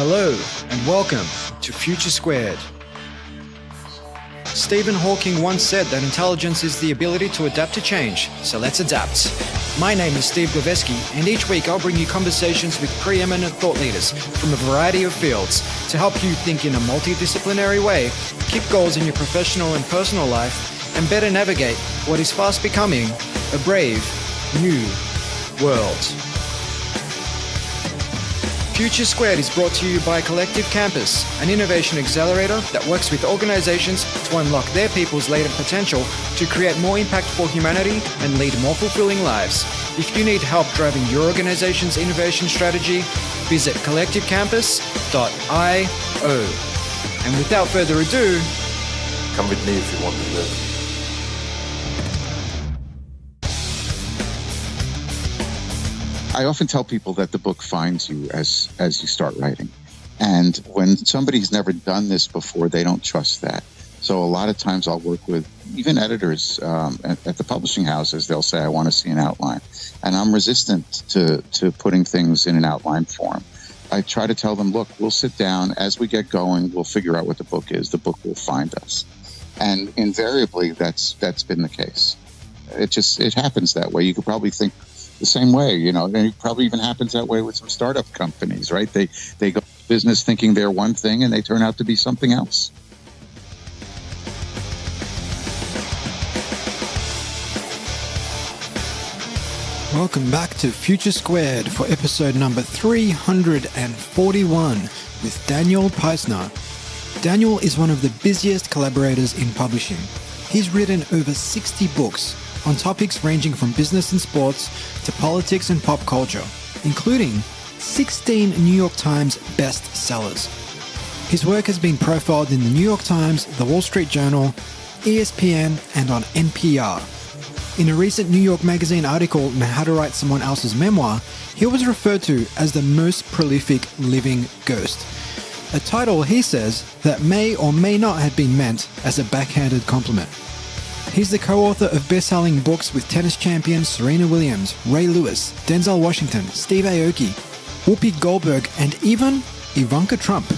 Hello and welcome to Future Squared. Stephen Hawking once said that intelligence is the ability to adapt to change, so let's adapt. My name is Steve Goveski, and each week I'll bring you conversations with preeminent thought leaders from a variety of fields to help you think in a multidisciplinary way, keep goals in your professional and personal life, and better navigate what is fast becoming a brave, new world. Future Squared is brought to you by Collective Campus, an innovation accelerator that works with organizations to unlock their people's latent potential to create more impact for humanity and lead more fulfilling lives. If you need help driving your organization's innovation strategy, visit collectivecampus.io. And without further ado, come with me if you want to live. I often tell people that the book finds you as you start writing. And when somebody's never done this before, they don't trust that. So a lot of times I'll work with even editors at the publishing houses. They'll say, I want to see an outline. And I'm resistant to putting things in an outline form. I try to tell them, look, we'll sit down. As we get going, we'll figure out what the book is. The book will find us. And invariably, that's been the case. It happens that way. You could probably think the same way, and it probably even happens that way with some startup companies, right? They go to business thinking they're one thing and they turn out to be something else. welcome back to Future Squared for episode number 341 with Daniel Paisner. Daniel is one of the busiest collaborators in publishing. He's written over 60 books on topics ranging from business and sports to politics and pop culture, including 16 New York Times bestsellers. His work has been profiled in the New York Times, the Wall Street Journal, ESPN, and on NPR. In a recent New York Magazine article on how to write someone else's memoir, he was referred to as the most prolific living ghost, a title, he says, that may or may not have been meant as a backhanded compliment. He's the co-author of best-selling books with tennis champions Serena Williams, Ray Lewis, Denzel Washington, Steve Aoki, Whoopi Goldberg, and even Ivanka Trump.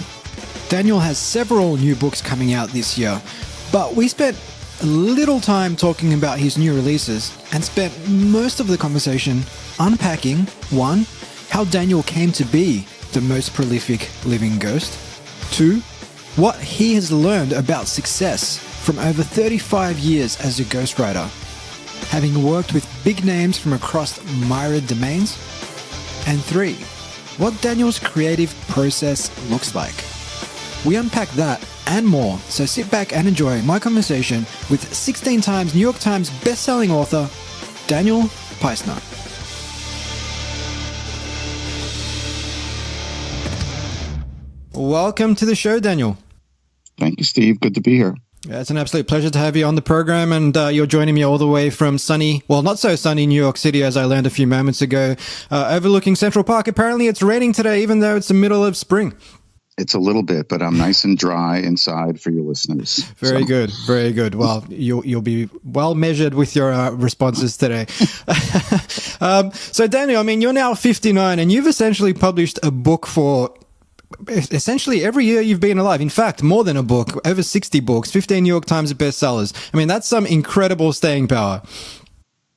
Daniel has several new books coming out this year, but we spent a little time talking about his new releases and spent most of the conversation unpacking, 1, how Daniel came to be the most prolific living ghost, 2, what he has learned about success from over 35 years as a ghostwriter, having worked with big names from across myriad domains, and 3, what Daniel's creative process looks like. We unpack that and more, so sit back and enjoy my conversation with 16 times New York Times best-selling author, Daniel Paisner. Welcome to the show, Daniel. Thank you, Steve. Good to be here. Yeah, it's an absolute pleasure to have you on the program, and you're joining me all the way from sunny, well, not so sunny New York City, as I learned a few moments ago, overlooking Central Park. Apparently it's raining today, even though it's the middle of spring. It's a little bit, but I'm nice and dry inside for your listeners. Very good. Very good. Well, you'll be well measured with your responses today. So Daniel, I mean, you're now 59 and you've essentially published a book for essentially every year you've been alive. In fact, more than a book, over 60 books, 15 New York Times bestsellers. I mean, that's some incredible staying power.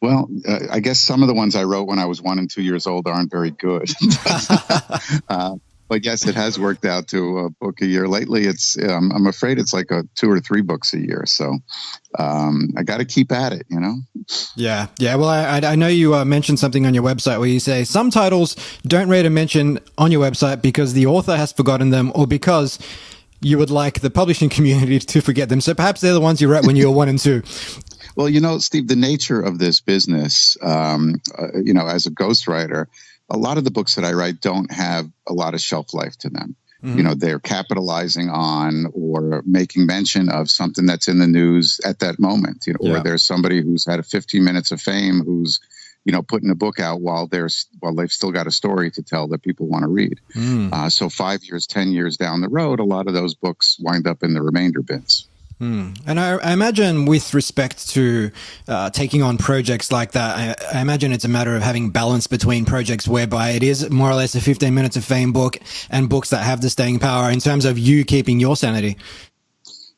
Well, I guess some of the ones I wrote when I was 1 and 2 years old aren't very good. But yes, it has worked out to a book a year. Lately, it's I'm afraid it's like 2 or 3 books a year. So I got to keep at it, Yeah. Well, I know you mentioned something on your website where you say some titles don't rate a mention on your website because the author has forgotten them or because you would like the publishing community to forget them. So perhaps they're the ones you wrote when you were 1 and 2. Well, Steve, the nature of this business, as a ghostwriter, a lot of the books that I write don't have a lot of shelf life to them. Mm-hmm. They're capitalizing on or making mention of something that's in the news at that moment, or there's somebody who's had 15 minutes of fame who's, putting a book out while they've still got a story to tell that people want to read. So 5 years, 10 years down the road, a lot of those books wind up in the remainder bins. And I imagine with respect to taking on projects like that, I imagine it's a matter of having balance between projects whereby it is more or less a 15 minutes of fame book and books that have the staying power in terms of you keeping your sanity.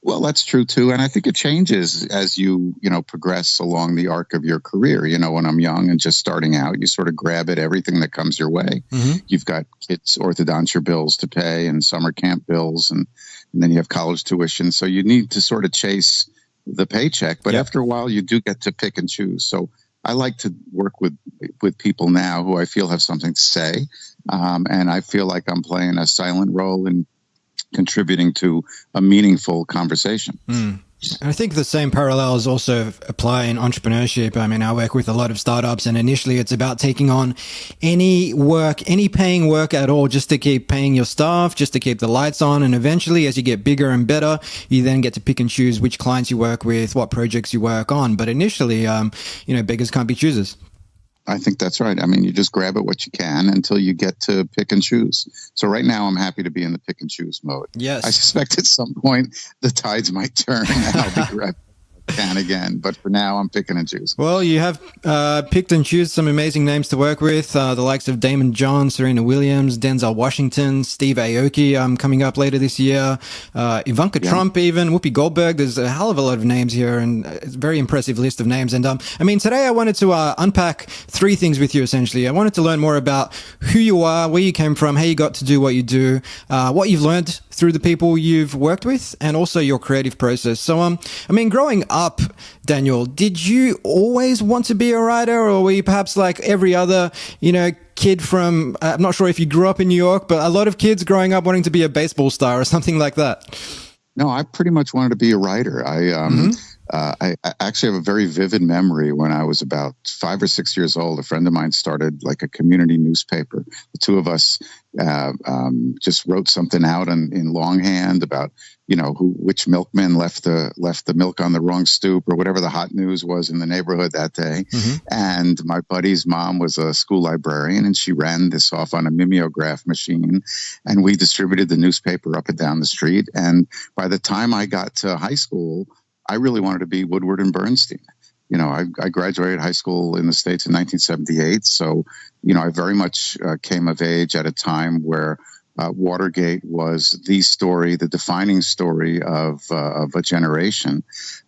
Well, that's true too, and I think it changes as you progress along the arc of your career. When I'm young and just starting out, you sort of grab at everything that comes your way. You've got kids' orthodontia bills to pay and summer camp bills, and then you have college tuition. So you need to sort of chase the paycheck, but after a while, you do get to pick and choose. So I like to work with people now who I feel have something to say, and I feel like I'm playing a silent role in contributing to a meaningful conversation. I think the same parallels also apply in entrepreneurship. I mean, I work with a lot of startups, and initially it's about taking on any paying work at all, just to keep paying your staff, just to keep the lights on. And eventually, as you get bigger and better, you then get to pick and choose which clients you work with, what projects you work on. But initially, beggars can't be choosers. I think that's right. I mean, you just grab at what you can until you get to pick and choose. So right now I'm happy to be in the pick and choose mode. Yes. I suspect at some point the tides might turn and I'll be grabbing what I can again. But for now, I'm picking and choosing. Well, you have picked and choose some amazing names to work with, the likes of Damon John, Serena Williams, Denzel Washington, Steve Aoki coming up later this year, Ivanka Trump even, Whoopi Goldberg. There's a hell of a lot of names here, and it's a very impressive list of names. And today I wanted to unpack three things with you, essentially. I wanted to learn more about who you are, where you came from, how you got to do what you do, what you've learned through the people you've worked with, and also your creative process. So, growing up, Daniel, did you always want to be a writer, or were you perhaps like every other, kid from, I'm not sure if you grew up in New York, but a lot of kids growing up wanting to be a baseball star or something like that? No, I pretty much wanted to be a writer. I actually have a very vivid memory. When I was about 5 or 6 years old, a friend of mine started like a community newspaper. The two of us just wrote something out in longhand about which milkman left the milk on the wrong stoop, or whatever the hot news was in the neighborhood that day. And my buddy's mom was a school librarian, and she ran this off on a mimeograph machine, and we distributed the newspaper up and down the street. And by the time I got to high school, I really wanted to be Woodward and Bernstein. I graduated high school in the States in 1978. So, I very much came of age at a time where Watergate was the story, the defining story of a generation.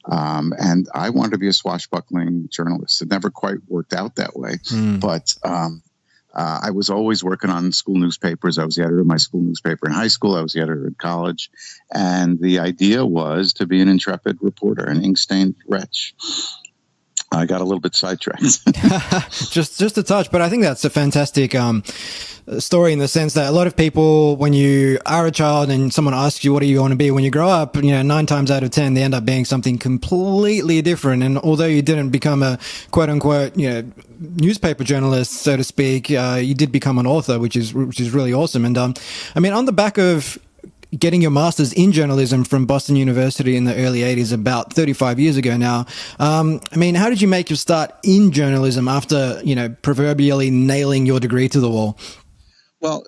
And I wanted to be a swashbuckling journalist. It never quite worked out that way. But I was always working on school newspapers. I was the editor of my school newspaper in high school. I was the editor in college. And the idea was to be an intrepid reporter, an ink-stained wretch. I got a little bit sidetracked. just a touch, but I think that's a fantastic story in the sense that a lot of people, when you are a child and someone asks you what do you want to be when you grow up, 9 times out of 10 they end up being something completely different. And although you didn't become a quote unquote newspaper journalist, so to speak, you did become an author, which is really awesome. And on the back of getting your master's in journalism from Boston University in the early 80s, about 35 years ago now. How did you make your start in journalism after, proverbially nailing your degree to the wall? Well,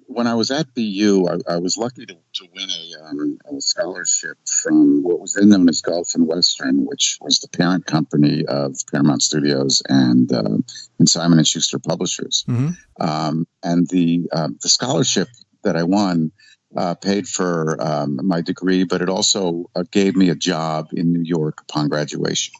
when I was at BU, I was lucky to win a scholarship from what was then known as Gulf and Western, which was the parent company of Paramount Studios and Simon & Schuster Publishers. And the scholarship that I won paid for my degree, but it also gave me a job in New York upon graduation.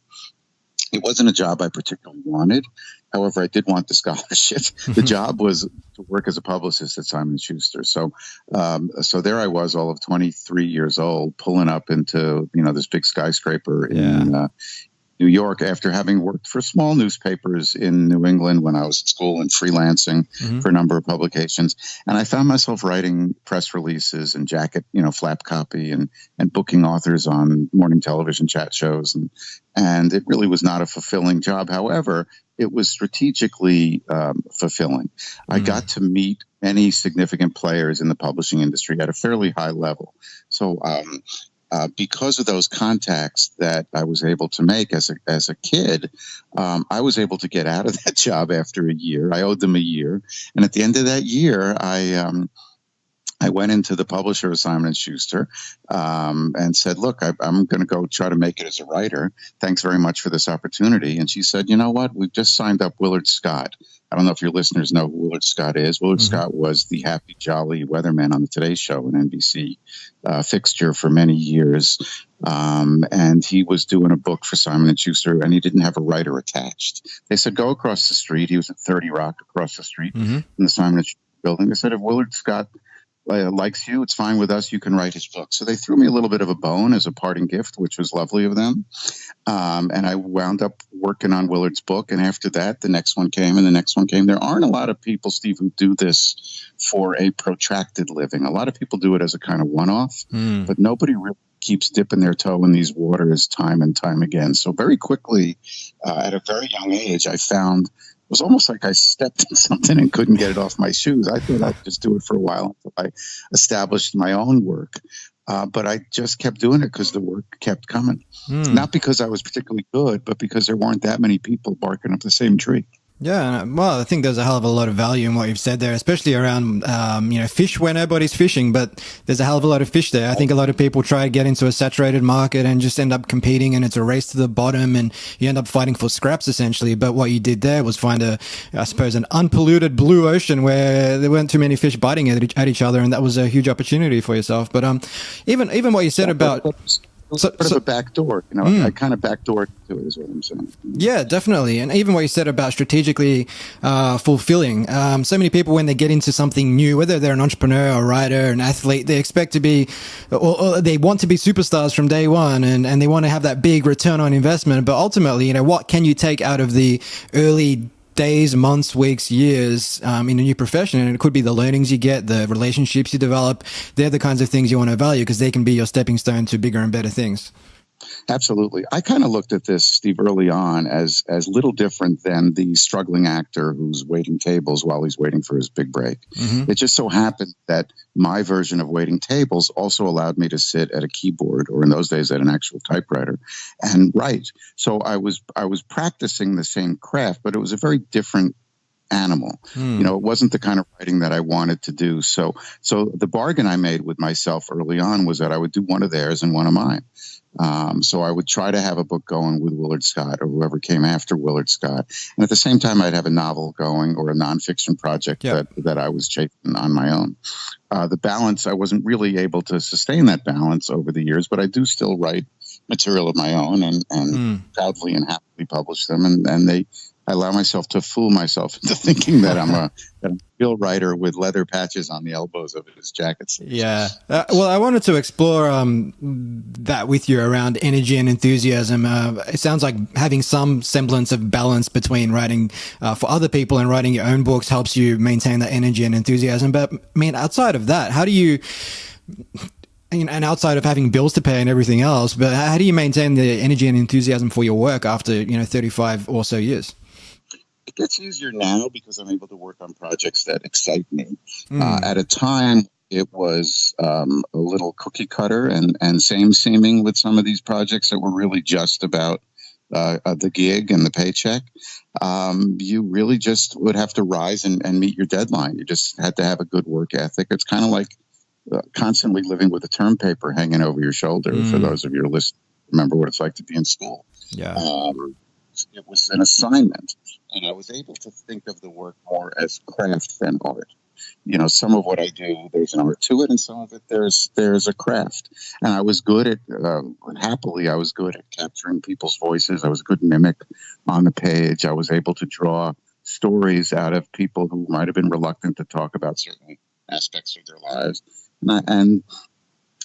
It wasn't a job I particularly wanted. However, I did want the scholarship. The job was to work as a publicist at Simon & Schuster. So there I was, all of 23 years old, pulling up into this big skyscraper in New York after having worked for small newspapers in New England when I was at school and freelancing for a number of publications. And I found myself writing press releases and flap copy and booking authors on morning television chat shows. And it really was not a fulfilling job. However, it was strategically fulfilling. I got to meet many significant players in the publishing industry at a fairly high level. So because of those contacts that I was able to make as a kid, I was able to get out of that job after a year. I owed them a year. And at the end of that year, I went into the publisher of Simon & Schuster and said, look, I'm going to go try to make it as a writer. Thanks very much for this opportunity. And she said, you know what? We've just signed up Willard Scott. I don't know if your listeners know who Willard Scott is. Willard Scott was the happy, jolly weatherman on the Today Show, an NBC fixture for many years. And he was doing a book for Simon & Schuster, and he didn't have a writer attached. They said, go across the street. He was at 30 Rock across the street in the Simon & Schuster building. They said, if Willard Scott likes you, it's fine with us, you can write his book. So they threw me a little bit of a bone as a parting gift, which was lovely of them. And I wound up working on Willard's book. And after that, the next one came and the next one came. There aren't a lot of people, Steve, who do this for a protracted living. A lot of people do it as a kind of one-off, but nobody really keeps dipping their toe in these waters time and time again. So very quickly, at a very young age, I found it was almost like I stepped in something and couldn't get it off my shoes. I thought I'd just do it for a while until I established my own work. But I just kept doing it because the work kept coming. Not because I was particularly good, but because there weren't that many people barking up the same tree. Yeah, well, I think there's a hell of a lot of value in what you've said there, especially around, fish where nobody's fishing, but there's a hell of a lot of fish there. I think a lot of people try to get into a saturated market and just end up competing, and it's a race to the bottom, and you end up fighting for scraps essentially. But what you did there was find an unpolluted blue ocean where there weren't too many fish biting at each other, and that was a huge opportunity for yourself. But even what you said about sort of a back door, I kind of backdoored to it is what I'm saying. Yeah, definitely. And even what you said about strategically fulfilling. So many people, when they get into something new, whether they're an entrepreneur, a writer, an athlete, they expect to be, or they want to be superstars from day one, and they want to have that big return on investment. But ultimately, what can you take out of the early days, months, weeks, years in a new profession? And it could be the learnings you get, the relationships you develop. They're the kinds of things you want to value because they can be your stepping stone to bigger and better things. Absolutely. I kind of looked at this, Steve, early on as little different than the struggling actor who's waiting tables while he's waiting for his big break. It just so happened that my version of waiting tables also allowed me to sit at a keyboard, or in those days at an actual typewriter, and write. So I was practicing the same craft, but it was a very different animal. It wasn't the kind of writing that I wanted to do. So the bargain I made with myself early on was that I would do one of theirs and one of mine. So I would try to have a book going with Willard Scott or whoever came after Willard Scott. And at the same time, I'd have a novel going or a nonfiction project that I was chasing on my own. The balance, I wasn't really able to sustain that balance over the years, but I do still write material of my own and proudly and happily publish them. And I allow myself to fool myself into thinking that I'm a real writer with leather patches on the elbows of his jackets. Yeah. Well, I wanted to explore that with you around energy and enthusiasm. It sounds like having some semblance of balance between writing for other people and writing your own books helps you maintain that energy and enthusiasm. But, I mean, outside of that, how do you... And outside of having bills to pay and everything else, but how do you maintain the energy and enthusiasm for your work after, 35 or so years? It gets easier now because I'm able to work on projects that excite me. At a time, it was a little cookie cutter and same seeming with some of these projects that were really just about the gig and the paycheck. You really just would have to rise and meet your deadline. You just had to have a good work ethic. It's kind of like constantly living with a term paper hanging over your shoulder. For those of your listeners, remember what it's like to be in school. Yeah. It was an assignment, and I was able to think of the work more as craft than art. Some of what I do, there's an art to it, and some of it there's a craft. And I was good at, happily, I was good at capturing people's voices. I was a good mimic on the page. I was able to draw stories out of people who might have been reluctant to talk about certain aspects of their lives. And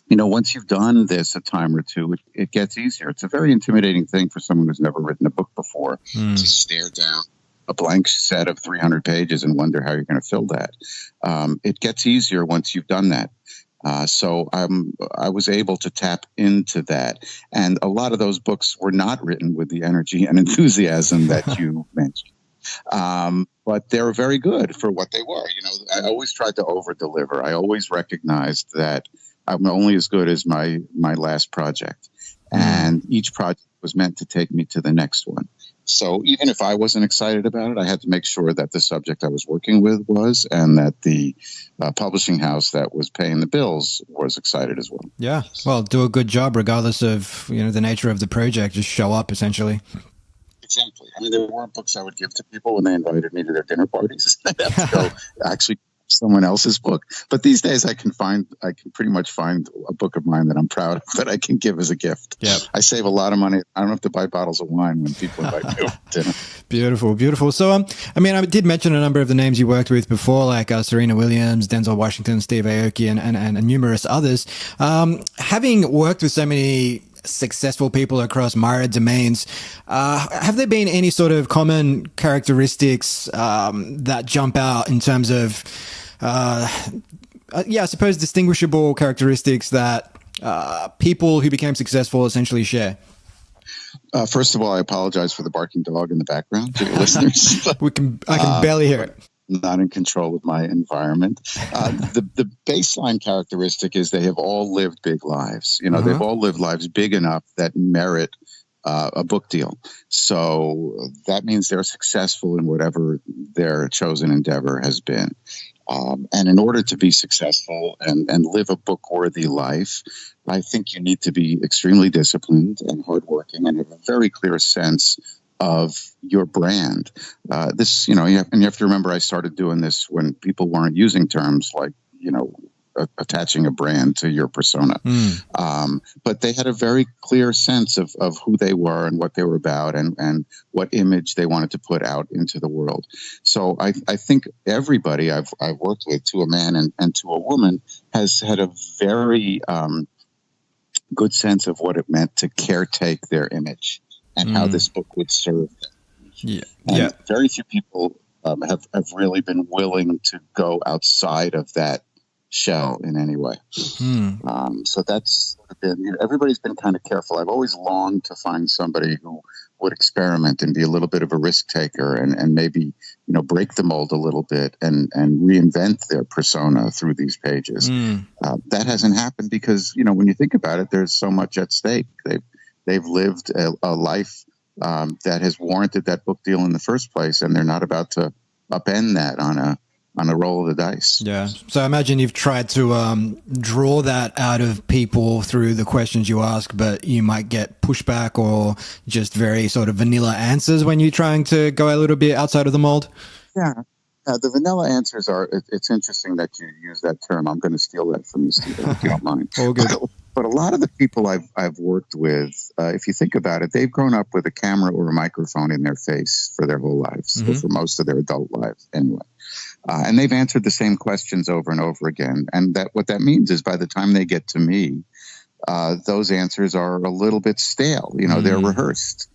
once you've done this a time or two, it gets easier. It's a very intimidating thing for someone who's never written a book before to stare down a blank set of 300 pages and wonder how you're going to fill that. It gets easier once you've done that. So I was able to tap into that. And a lot of those books were not written with the energy and enthusiasm that you mentioned. But they were very good for what they were. I always tried to over-deliver. I always recognized that I'm only as good as my last project. And each project was meant to take me to the next one. So even if I wasn't excited about it, I had to make sure that the subject I was working with was, and that the publishing house that was paying the bills was excited as well. Yeah. Well, do a good job regardless of, the nature of the project. Just show up, essentially. Exactly. I mean, there weren't books I would give to people when they invited me to their dinner parties. I'd have to go actually someone else's book. But these days I can pretty much find a book of mine that I'm proud of that I can give as a gift. Yeah. I save a lot of money. I don't have to buy bottles of wine when people invite me over to dinner. Beautiful, beautiful. So, I did mention a number of the names you worked with before, like Serena Williams, Denzel Washington, Steve Aoki, and numerous others. Having worked with so many successful people across myriad domains, have there been any sort of common characteristics that jump out in terms of, I suppose, distinguishable characteristics that people who became successful essentially share? First of all, I apologize for the barking dog in the background to your listeners. I can barely hear it. Not in control of my environment. The baseline characteristic is they have all lived big lives. They've all lived lives big enough that merit a book deal. So that means they're successful in whatever their chosen endeavor has been. And in order to be successful and live a book-worthy life, I think you need to be extremely disciplined and hardworking and have a very clear sense of your brand. You have to remember, I started doing this when people weren't using terms like, attaching a brand to your persona. But they had a very clear sense of who they were and what they were about and what image they wanted to put out into the world. So I think everybody I've worked with, to a man and to a woman, has had a very good sense of what it meant to caretake their image and how this book would serve them. And very few people have really been willing to go outside of that shell in any way. So that's been, everybody's been kind of careful. I've always longed to find somebody who would experiment and be a little bit of a risk taker and maybe, break the mold a little bit and reinvent their persona through these pages. That hasn't happened because, when you think about it, there's so much at stake. They've lived a life that has warranted that book deal in the first place, and they're not about to upend that on a roll of the dice. Yeah. So I imagine you've tried to draw that out of people through the questions you ask, but you might get pushback or just very sort of vanilla answers when you're trying to go a little bit outside of the mold. Yeah. The vanilla answers are, it's interesting that you use that term. I'm going to steal that from you, Stephen, if you don't mind. Oh, good. But a lot of the people I've worked with, if you think about it, they've grown up with a camera or a microphone in their face for their whole lives, or for most of their adult lives anyway. And they've answered the same questions over and over again. And what that means is by the time they get to me, those answers are a little bit stale. They're rehearsed.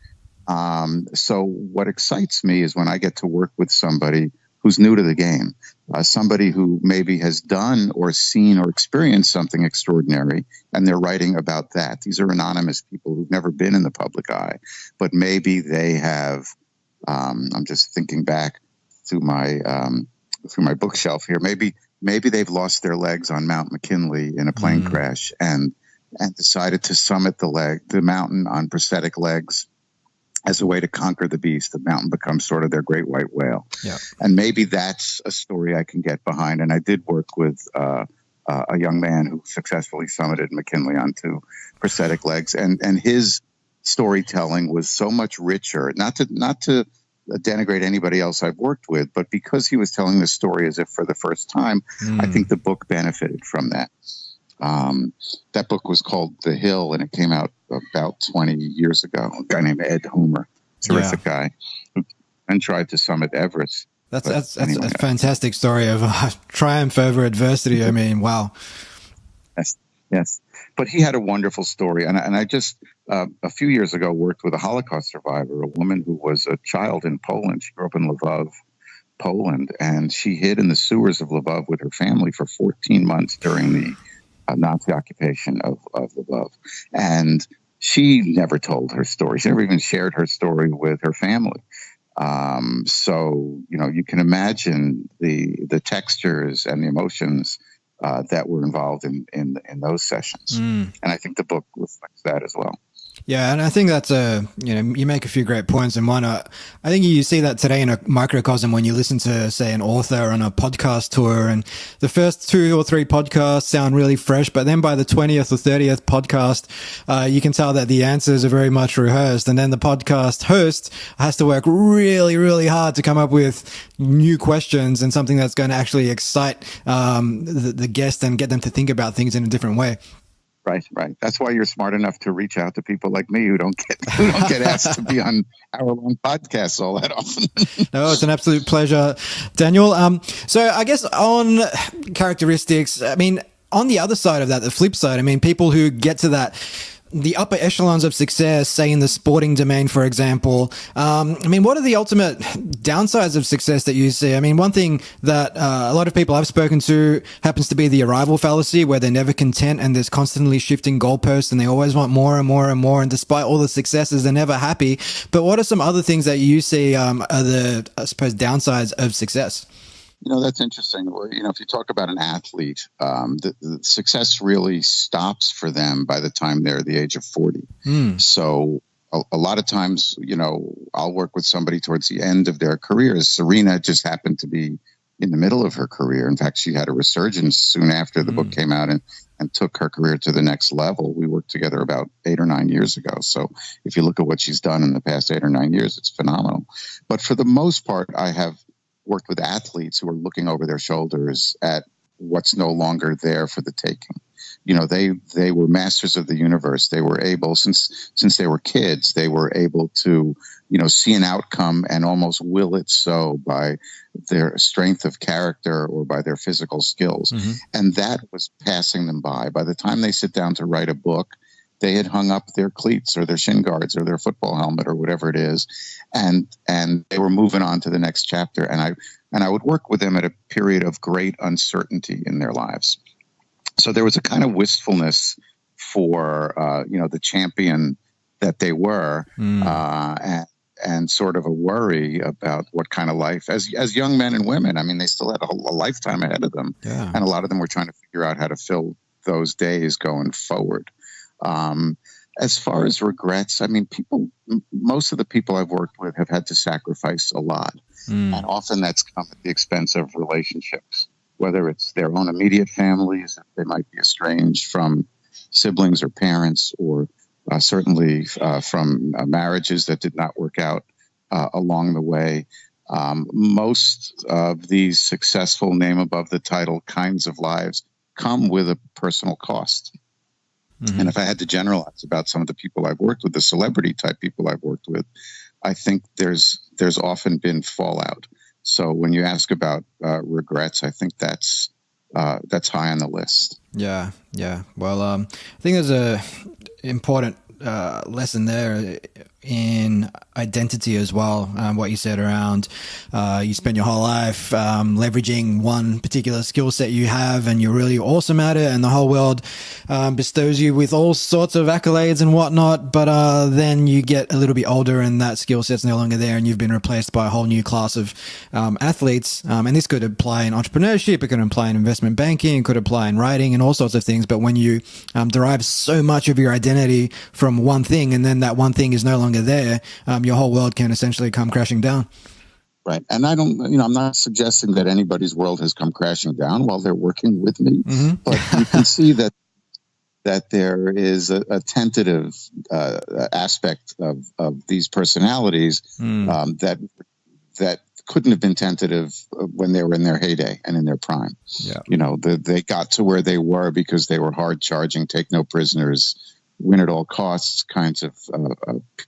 So what excites me is when I get to work with somebody who's new to the game, somebody who maybe has done or seen or experienced something extraordinary, and they're writing about that. These are anonymous people who've never been in the public eye, but maybe they have, I'm just thinking back through my bookshelf here, maybe they've lost their legs on Mount McKinley in a plane crash and decided to summit the mountain on prosthetic legs as a way to conquer the beast. The mountain becomes sort of their great white whale. Yeah. And maybe that's a story I can get behind. And I did work with a young man who successfully summited McKinley on 2 prosthetic legs. And his storytelling was so much richer, not to denigrate anybody else I've worked with, but because he was telling this story as if for the first time, I think the book benefited from that. That book was called The Hill, and it came out about 20 years ago. A guy named Ed Homer, terrific guy, who tried to summit Everest. That's anyway, a fantastic story of triumph over adversity. I mean, wow. Yes. But he had a wonderful story. And I just, a few years ago, worked with a Holocaust survivor, a woman who was a child in Poland. She grew up in Lvov, Poland, and she hid in the sewers of Lvov with her family for 14 months during the Nazi occupation of Lvov. And she never told her story. She never even shared her story with her family. So, you can imagine the textures and the emotions that were involved in those sessions. And I think the book reflects that as well. Yeah, and I think that's you make a few great points, and one, I think you see that today in a microcosm when you listen to, say, an author on a podcast tour, and the first 2 or 3 podcasts sound really fresh, but then by the 20th or 30th podcast, you can tell that the answers are very much rehearsed, and then the podcast host has to work really, really hard to come up with new questions and something that's going to actually excite the guest and get them to think about things in a different way. Right. That's why you're smart enough to reach out to people like me who don't get asked to be on hour-long podcasts all that often. No, it's an absolute pleasure, Daniel. So I guess on characteristics, I mean, on the other side of that, the flip side, I mean, people who get to the upper echelons of success, say in the sporting domain, for example. I mean, what are the ultimate downsides of success that you see? I mean, one thing that a lot of people I've spoken to happens to be the arrival fallacy, where they're never content and there's constantly shifting goalposts and they always want more and more and more. And despite all the successes, they're never happy. But what are some other things that you see are the, I suppose, downsides of success? That's interesting. If you talk about an athlete, the success really stops for them by the time they're the age of 40. So a lot of times, I'll work with somebody towards the end of their careers. Serena just happened to be in the middle of her career. In fact, she had a resurgence soon after the book came out and took her career to the next level. We worked together about 8 or 9 years ago. So if you look at what she's done in the past 8 or 9 years, it's phenomenal. But for the most part, I have worked with athletes who are looking over their shoulders at what's no longer there for the taking. They were masters of the universe. They were able, since they were kids, they were able to, see an outcome and almost will it so by their strength of character or by their physical skills. And that was passing them by. By the time they sit down to write a book, they had hung up their cleats or their shin guards or their football helmet or whatever it is, and they were moving on to the next chapter. And I would work with them at a period of great uncertainty in their lives. So there was a kind of wistfulness for the champion that they were, and sort of a worry about what kind of life as young men and women. I mean, they still had a lifetime ahead of them, and a lot of them were trying to figure out how to fill those days going forward. As far as regrets, I mean, most of the people I've worked with have had to sacrifice a lot. And often that's come at the expense of relationships, whether it's their own immediate families, if they might be estranged from siblings or parents, or certainly from marriages that did not work out along the way. Most of these successful name above the title kinds of lives come with a personal cost. And if I had to generalize about some of the people I've worked with, the celebrity type people I've worked with, I think there's often been fallout. So when you ask about regrets, I think that's high on the list. Yeah. Well, I think there's a important lesson there in identity as well. What you said around you spend your whole life leveraging one particular skill set you have, and you're really awesome at it, and the whole world bestows you with all sorts of accolades and whatnot, but then you get a little bit older and that skill set's no longer there, and you've been replaced by a whole new class of athletes, and this could apply in entrepreneurship, it could apply in investment banking, it could apply in writing and all sorts of things. But when you derive so much of your identity from one thing, and then that one thing is no longer there, your whole world can essentially come crashing down. Right. And I'm not suggesting that anybody's world has come crashing down while they're working with me, but you can see that there is a tentative aspect of these personalities that couldn't have been tentative when they were in their heyday and in their prime. Yeah. They got to where they were because they were hard charging, take no prisoners, win at all costs kinds of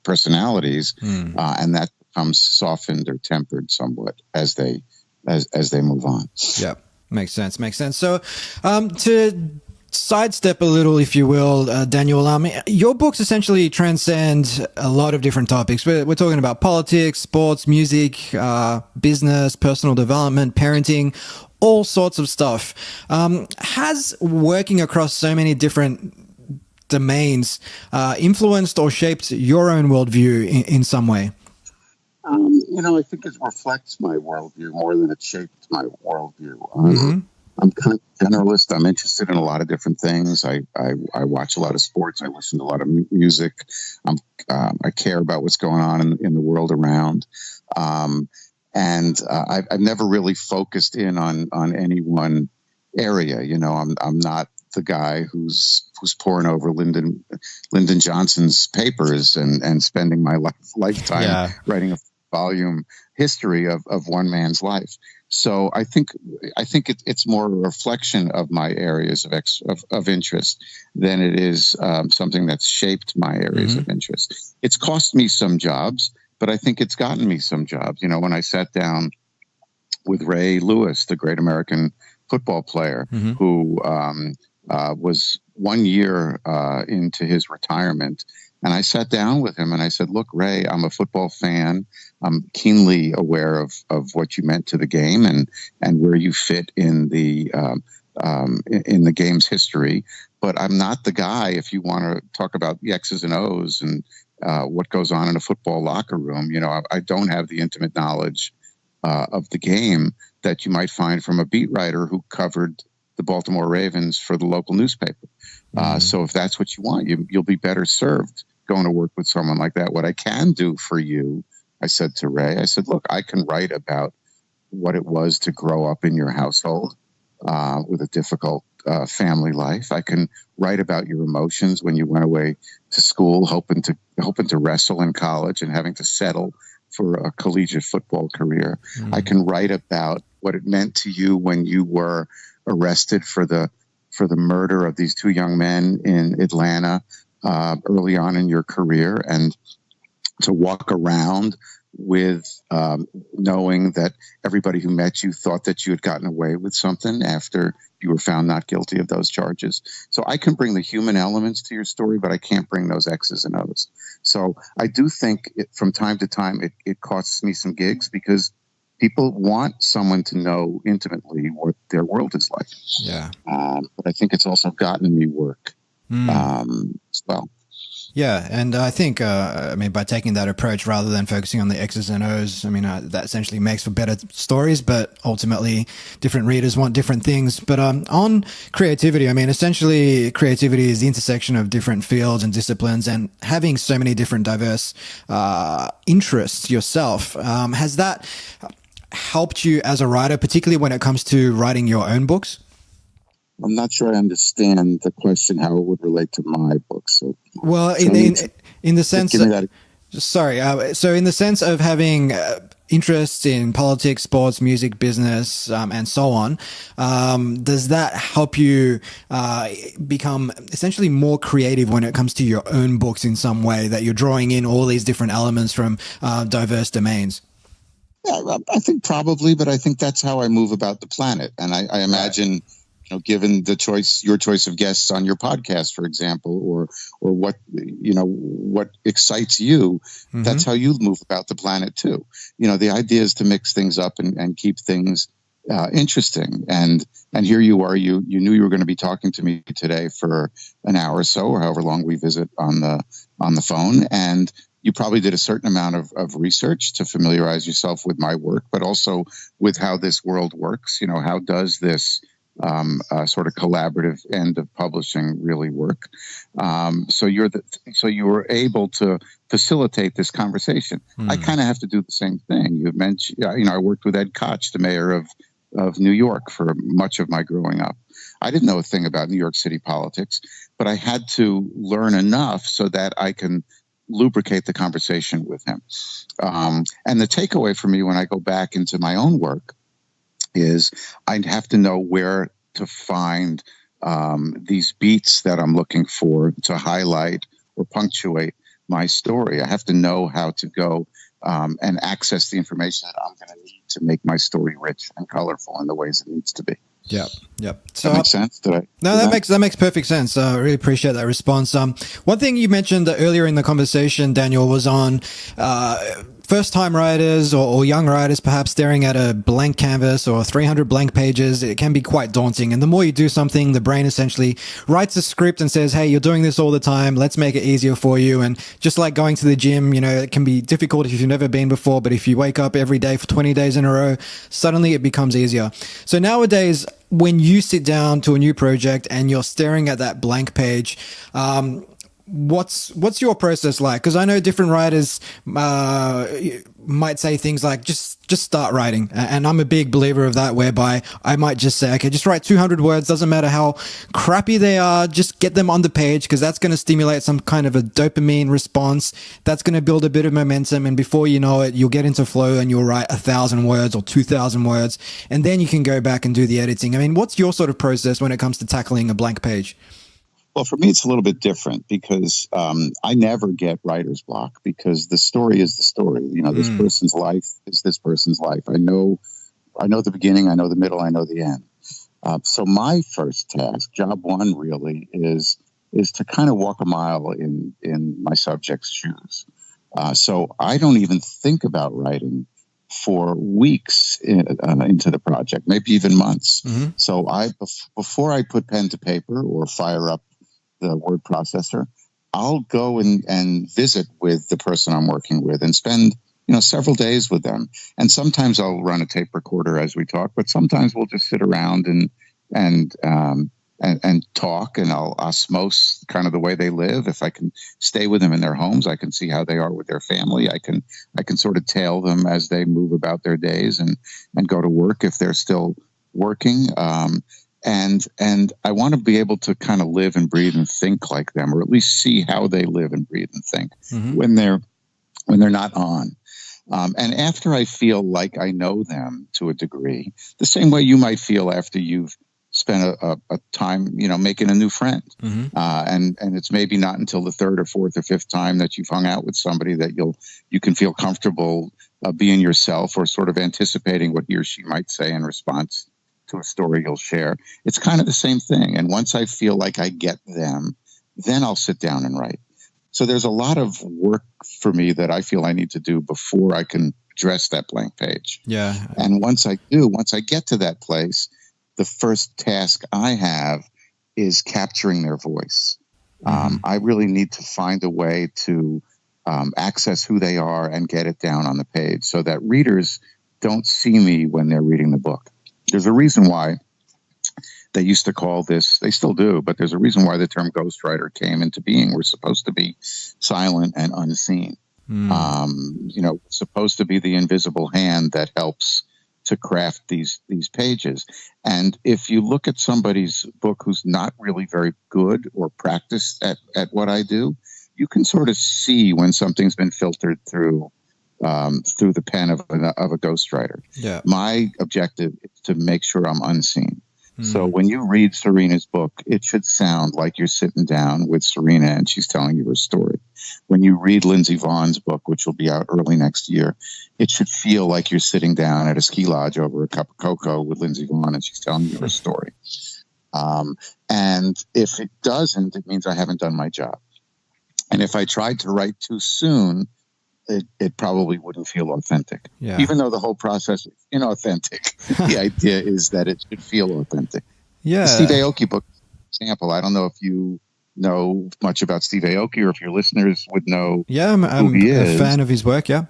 personalities, and that becomes softened or tempered somewhat as they move on. Yeah, makes sense. So to sidestep a little, if you will, Daniel, your books essentially transcend a lot of different topics. We're talking about politics, sports, music, business, personal development, parenting, all sorts of stuff. Has working across so many different domains influenced or shaped your own worldview in some way? I think it reflects my worldview more than it shaped my worldview. I'm kind of generalist. I'm interested in a lot of different things. I watch a lot of sports. I listen to a lot of music. I care about what's going on in the world around. I've never really focused in on any one area. You know, I'm not the guy who's poring over Lyndon Johnson's papers and spending my lifetime writing a volume history of one man's life. So I think it's more a reflection of my areas of interest than it is something that's shaped my areas of interest. It's cost me some jobs, but I think it's gotten me some jobs. You know, when I sat down with Ray Lewis, the great American football player, who was 1 year into his retirement. And I sat down with him and I said, look, Ray, I'm a football fan. I'm keenly aware of what you meant to the game and where you fit in the game's history. But I'm not the guy, if you want to talk about the X's and O's and what goes on in a football locker room. You know, I don't have the intimate knowledge of the game that you might find from a beat writer who covered the Baltimore Ravens for the local newspaper. So if that's what you want, you'll be better served going to work with someone like that. What I can do for you, I said to Ray, I said, look, I can write about what it was to grow up in your household with a difficult family life. I can write about your emotions when you went away to school, hoping to wrestle in college and having to settle for a collegiate football career. I can write about what it meant to you when you were arrested for the murder of these two young men in Atlanta early on in your career, and to walk around with knowing that everybody who met you thought that you had gotten away with something after you were found not guilty of those charges. So I can bring the human elements to your story, but I can't bring those X's and O's. So I do think from time to time it costs me some gigs because people want someone to know intimately what their world is like. Yeah. But I think it's also gotten me work as well. Yeah, and I think, by taking that approach rather than focusing on the X's and O's, that essentially makes for better stories, but ultimately different readers want different things. But on creativity, essentially creativity is the intersection of different fields and disciplines, and having so many different diverse interests yourself, has that helped you as a writer, particularly when it comes to writing your own books? I'm not sure I understand the question, how it would relate to my books. So, well, in the sense, so in the sense of having interests in politics, sports, music, business, and so on, does that help you become essentially more creative when it comes to your own books in some way, that you're drawing in all these different elements from diverse domains? Yeah, I think probably, but I think that's how I move about the planet. And I imagine, given your choice of guests on your podcast, for example, or what excites you, that's how you move about the planet too. The idea is to mix things up and keep things interesting. And here you are, you knew you were going to be talking to me today for an hour or so, or however long we visit on the phone. And you probably did a certain amount of research to familiarize yourself with my work, but also with how this world works. How does this sort of collaborative end of publishing really work? So you were able to facilitate this conversation. I kind of have to do the same thing. You mentioned, I worked with Ed Koch, the mayor of New York, for much of my growing up. I didn't know a thing about New York City politics, but I had to learn enough so that I can lubricate the conversation with him. And the takeaway for me when I go back into my own work is I'd have to know where to find these beats that I'm looking for to highlight or punctuate my story. I have to know how to go and access the information that I'm going to need to make my story rich and colorful in the ways it needs to be. Yep. So that makes sense? That makes perfect sense. I really appreciate that response. One thing you mentioned earlier in the conversation, Daniel, was on first-time writers or young writers perhaps staring at a blank canvas or 300 blank pages, it can be quite daunting. And the more you do something, the brain essentially writes a script and says, hey, you're doing this all the time. Let's make it easier for you. And just like going to the gym, it can be difficult if you've never been before. But if you wake up every day for 20 days in a row, suddenly it becomes easier. So nowadays, when you sit down to a new project and you're staring at that blank page, what's your process like? Because I know different writers might say things like just start writing, and I'm a big believer of that, whereby I might just say, okay, just write 200 words, doesn't matter how crappy they are, just get them on the page, because that's going to stimulate some kind of a dopamine response. That's going to build a bit of momentum, and before you know it, you'll get into flow and you'll write 1,000 words or 2,000 words, and then you can go back and do the editing. I mean, what's your sort of process when it comes to tackling a blank page? Well, for me, it's a little bit different because I never get writer's block because the story is the story. This person's life is this person's life. I know the beginning, I know the middle, I know the end. So my first task, job one, really is to kind of walk a mile in my subject's shoes. So I don't even think about writing for weeks into the project, maybe even months. Mm-hmm. So before I put pen to paper or fire up the word processor, I'll go and visit with the person I'm working with and spend, several days with them. And sometimes I'll run a tape recorder as we talk, but sometimes we'll just sit around and talk, and I'll osmose kind of the way they live. If I can stay with them in their homes, I can see how they are with their family. I can sort of tail them as they move about their days and go to work if they're still working. And I want to be able to kind of live and breathe and think like them, or at least see how they live and breathe and think when they're not on. And after I feel like I know them to a degree, the same way you might feel after you've spent a time, making a new friend. And it's maybe not until the third or fourth or fifth time that you've hung out with somebody that you can feel comfortable being yourself or sort of anticipating what he or she might say in response to a story you'll share. It's kind of the same thing. And once I feel like I get them, then I'll sit down and write. So there's a lot of work for me that I feel I need to do before I can address that blank page. Yeah. And once I get to that place, the first task I have is capturing their voice. I really need to find a way to access who they are and get it down on the page so that readers don't see me when they're reading the book. There's a reason why they used to call this, they still do, but there's a reason why the term ghostwriter came into being. We're supposed to be silent and unseen. Supposed to be the invisible hand that helps to craft these pages. And if you look at somebody's book who's not really very good or practiced at what I do, you can sort of see when something's been filtered through the pen of a ghostwriter. Yeah. My objective is to make sure I'm unseen. So when you read Serena's book, it should sound like you're sitting down with Serena and she's telling you her story. When you read Lindsey Vaughn's book, which will be out early next year, it should feel like you're sitting down at a ski lodge over a cup of cocoa with Lindsey Vaughn and she's telling you her story. And if it doesn't, it means I haven't done my job. And if I tried to write too soon, it probably wouldn't feel authentic. Yeah. Even though the whole process is inauthentic, the idea is that it should feel authentic. Yeah. The Steve Aoki book, for example, I don't know if you know much about Steve Aoki or if your listeners would know who he is. I'm a fan of his work, yeah.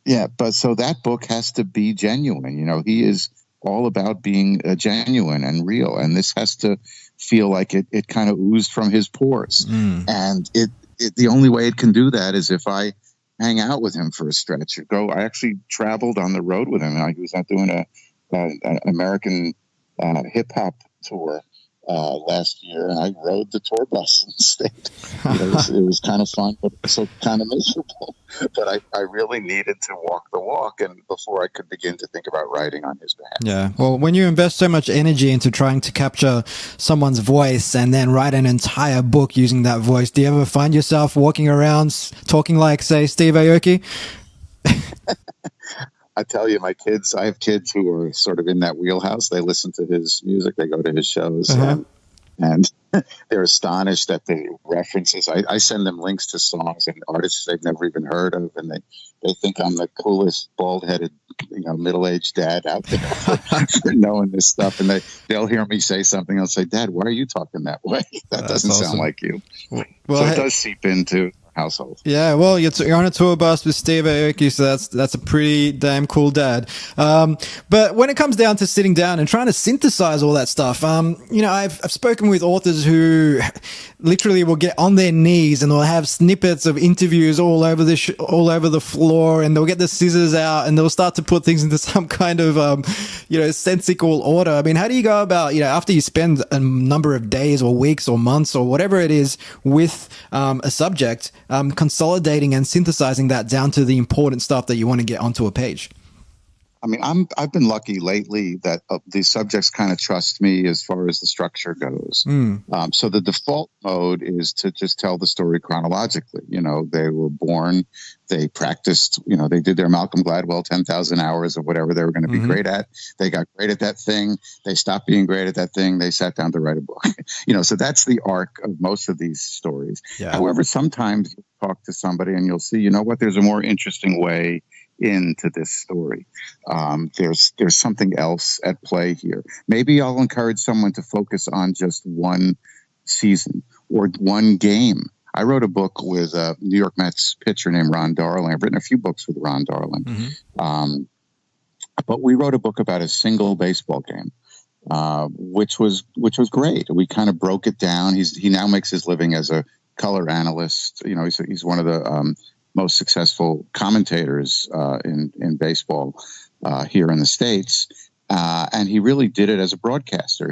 Yeah, but so that book has to be genuine. He is all about being genuine and real, and this has to feel like it kind of oozed from his pores. And the only way it can do that is if I hang out with him for a stretch. I actually traveled on the road with him. He was out doing an American hip hop tour last year, and I rode the tour bus and stayed. It was kind of fun, but also kind of miserable. But I really needed to walk the walk, and before I could begin to think about writing on his behalf. Yeah. Well, when you invest so much energy into trying to capture someone's voice and then write an entire book using that voice, do you ever find yourself walking around talking like, say, Steve Aoki? I tell you, I have kids who are sort of in that wheelhouse. They listen to his music, they go to his shows, and they're astonished at the references. I send them links to songs and artists they've never even heard of, and they think I'm the coolest bald-headed, middle-aged dad out there for knowing this stuff. And they'll hear me say something. I'll say, "Dad, why are you talking that way? That doesn't sound like you." Well, so it does seep into household. Yeah, well, you're on a tour bus with Steve Aoki, so that's a pretty damn cool dad. But when it comes down to sitting down and trying to synthesize all that stuff, I've spoken with authors who literally will get on their knees and they'll have snippets of interviews all over the floor, and they'll get the scissors out and they'll start to put things into some kind of sensical order. I mean, how do you go about after you spend a number of days or weeks or months or whatever it is with a subject, consolidating and synthesizing that down to the important stuff that you want to get onto a page? I mean, I've been lucky lately that these subjects kind of trust me as far as the structure goes. So the default mode is to just tell the story chronologically. They were born, they practiced, they did their Malcolm Gladwell 10,000 hours of whatever they were going to be great at. They got great at that thing. They stopped being great at that thing. They sat down to write a book. So that's the arc of most of these stories. Yeah. However, sometimes you talk to somebody and you'll see, there's a more interesting way into this story. There's something else at play here. Maybe I'll encourage someone to focus on just one season or one game. I wrote a book with a New York Mets pitcher named Ron Darling. I've written a few books with Ron Darling. But we wrote a book about a single baseball game, which was great. We kind of broke it down. He now makes his living as a color analyst. He's one of the most successful commentators in baseball here in the States. And he really did it as a broadcaster.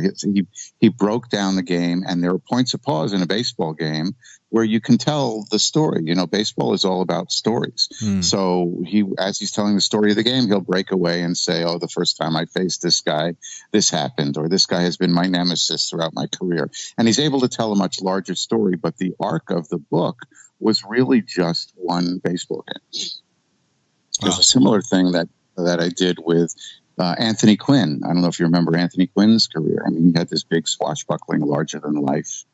He broke down the game, and there are points of pause in a baseball game where you can tell the story. Baseball is all about stories. So as he's telling the story of the game, he'll break away and say, "Oh, the first time I faced this guy, this happened," or "This guy has been my nemesis throughout my career." And he's able to tell a much larger story, but the arc of the book was really just one baseball game. There's a similar thing that I did with Anthony Quinn. I don't know if you remember Anthony Quinn's career. I mean, he had this big swashbuckling, larger-than-life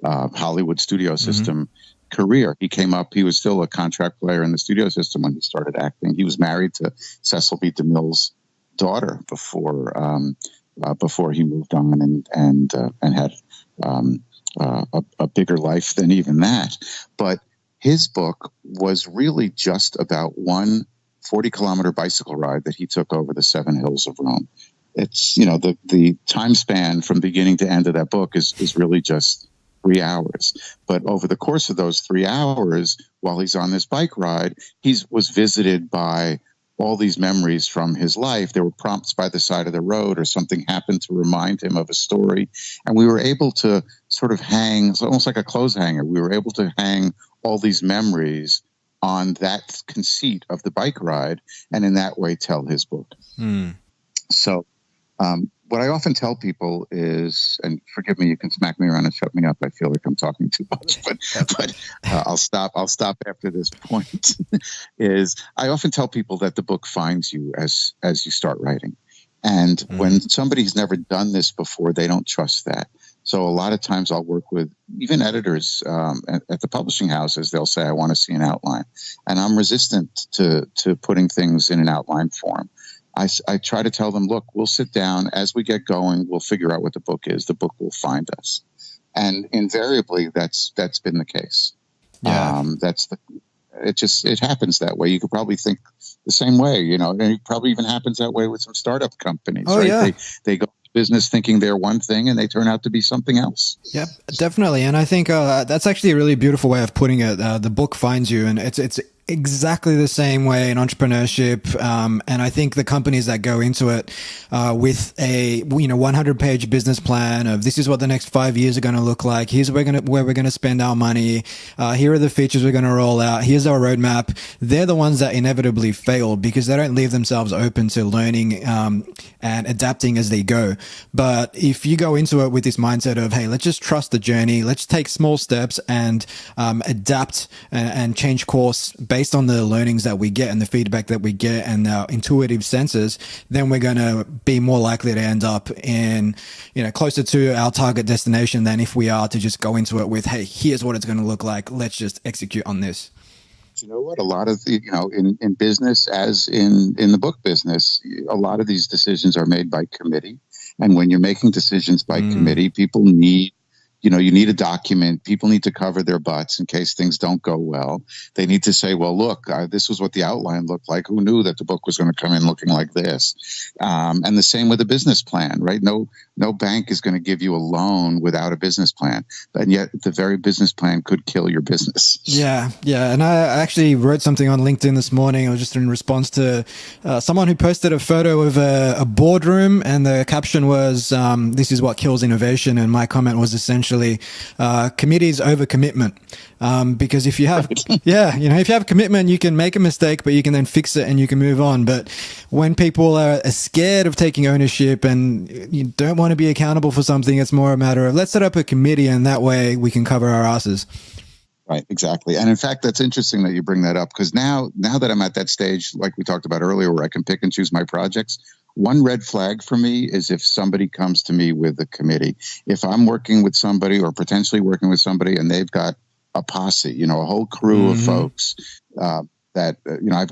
Hollywood studio system career. He came up, he was still a contract player in the studio system when he started acting. He was married to Cecil B. DeMille's daughter before he moved on and had a bigger life than even that. But his book was really just about one 40-kilometer bicycle ride that he took over the 7 hills of Rome. It's, the time span from beginning to end of that book is really just 3 hours. But over the course of those 3 hours, while he's on this bike ride, he was visited by all these memories from his life. There were prompts by the side of the road, or something happened to remind him of a story. And we were able to sort of hang, it's almost like a clothes hanger. We were able to hang all these memories on that conceit of the bike ride, and in that way tell his book. So what I often tell people is, and forgive me, you can smack me around and shut me up. I feel like I'm talking too much, but I'll stop after this point. Is I often tell people that the book finds you as you start writing. And when somebody's never done this before, they don't trust that. So a lot of times I'll work with even editors at the publishing houses. They'll say, "I want to see an outline." And I'm resistant to putting things in an outline form. I try to tell them, "Look, we'll sit down. As we get going, we'll figure out what the book is. The book will find us." And invariably, that's been the case. Yeah. It happens that way. You could probably think the same way, and it probably even happens that way with some startup companies. Oh, right? yeah. They go business thinking they're one thing and they turn out to be something else. Yep, definitely. And I think that's actually a really beautiful way of putting it. The book finds you, and it's exactly the same way in entrepreneurship. And I think the companies that go into it with a 100-page business plan of this is what the next 5 years are going to look like. Here's where we're going to spend our money. Here are the features we're going to roll out. Here's our roadmap. They're the ones that inevitably fail because they don't leave themselves open to learning and adapting as they go. But if you go into it with this mindset of, hey, let's just trust the journey. Let's take small steps and adapt and change course based on the learnings that we get and the feedback that we get and our intuitive senses, then we're going to be more likely to end up in, closer to our target destination than if we are to just go into it with, hey, here's what it's going to look like. Let's just execute on this. You know what? A lot of in business, as in the book business, a lot of these decisions are made by committee. And when you're making decisions by committee, people need, you need a document. People need to cover their butts in case things don't go well. They need to say, well, look, this was what the outline looked like. Who knew that the book was going to come in looking like this? And the same with a business plan, right? No bank is going to give you a loan without a business plan. And yet the very business plan could kill your business. Yeah. And I actually wrote something on LinkedIn this morning. I was just in response to someone who posted a photo of a boardroom, and the caption was, this is what kills innovation. And my comment was essentially, committees over commitment. Because if you have, if you have commitment, you can make a mistake, but you can then fix it and you can move on. But when people are scared of taking ownership and you don't want to be accountable for something, it's more a matter of let's set up a committee and that way we can cover our asses. Right, exactly. And in fact, that's interesting that you bring that up, because now that I'm at that stage, like we talked about earlier, where I can pick and choose my projects, one red flag for me is if somebody comes to me with a committee. If I'm working with somebody or potentially working with somebody and they've got a posse, a whole crew of folks that,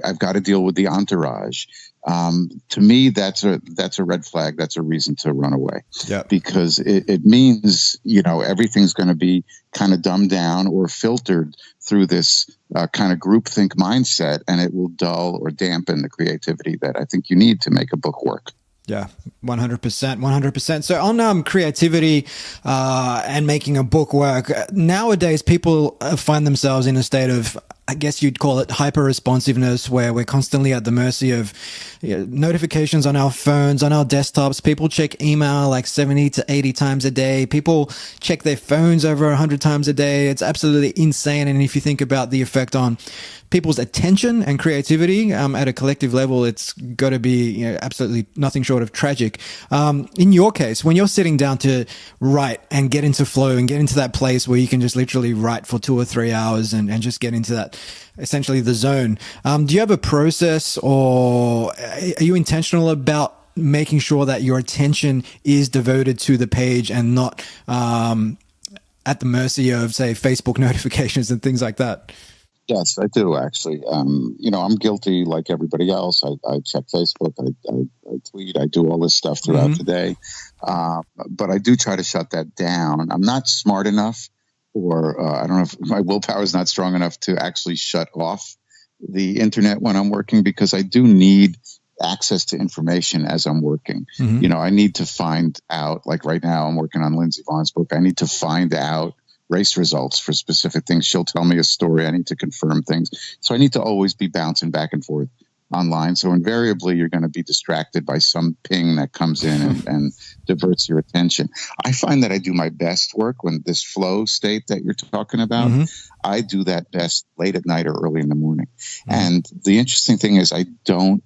I've got to deal with the entourage. To me, that's a red flag. That's a reason to run away. Yeah. Because it means, everything's going to be kind of dumbed down or filtered through this kind of groupthink mindset, and it will dull or dampen the creativity that I think you need to make a book work. Yeah, 100%. So on creativity and making a book work, nowadays people find themselves in a state of, I guess you'd call it hyper responsiveness, where we're constantly at the mercy of notifications on our phones, on our desktops. People check email like 70 to 80 times a day. People check their phones over 100 times a day. It's absolutely insane. And if you think about the effect on people's attention and creativity at a collective level, it's got to be absolutely nothing short of tragic. In your case, when you're sitting down to write and get into flow and get into that place where you can just literally write for 2 or 3 hours and just get into that, essentially the zone, do you have a process, or are you intentional about making sure that your attention is devoted to the page and not at the mercy of, say, Facebook notifications and things like that? Yes, I do, actually. I'm guilty like everybody else. I check Facebook, I tweet, I do all this stuff throughout the day. But I do try to shut that down. I'm not smart enough, or I don't know if my willpower is not strong enough to actually shut off the internet when I'm working, because I do need access to information as I'm working. I need to find out, like right now I'm working on Lindsey Vohn's book. I need to find out race results for specific things. She'll tell me a story. I need to confirm things. So I need to always be bouncing back and forth online. So invariably, you're going to be distracted by some ping that comes in and diverts your attention. I find that I do my best work when this flow state that you're talking about, I do that best late at night or early in the morning. And the interesting thing is I don't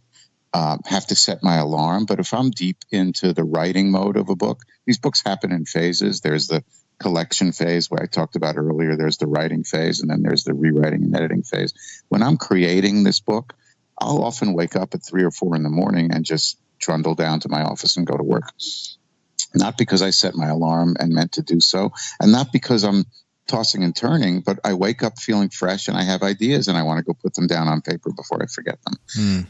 have to set my alarm, but if I'm deep into the writing mode of a book, these books happen in phases. There's the collection phase, where I talked about earlier, there's the writing phase, and then there's the rewriting and editing phase. When I'm creating this book, I'll often wake up at 3 or 4 in the morning and just trundle down to my office and go to work. Not because I set my alarm and meant to do so, and not because I'm tossing and turning, but I wake up feeling fresh and I have ideas and I want to go put them down on paper before I forget them.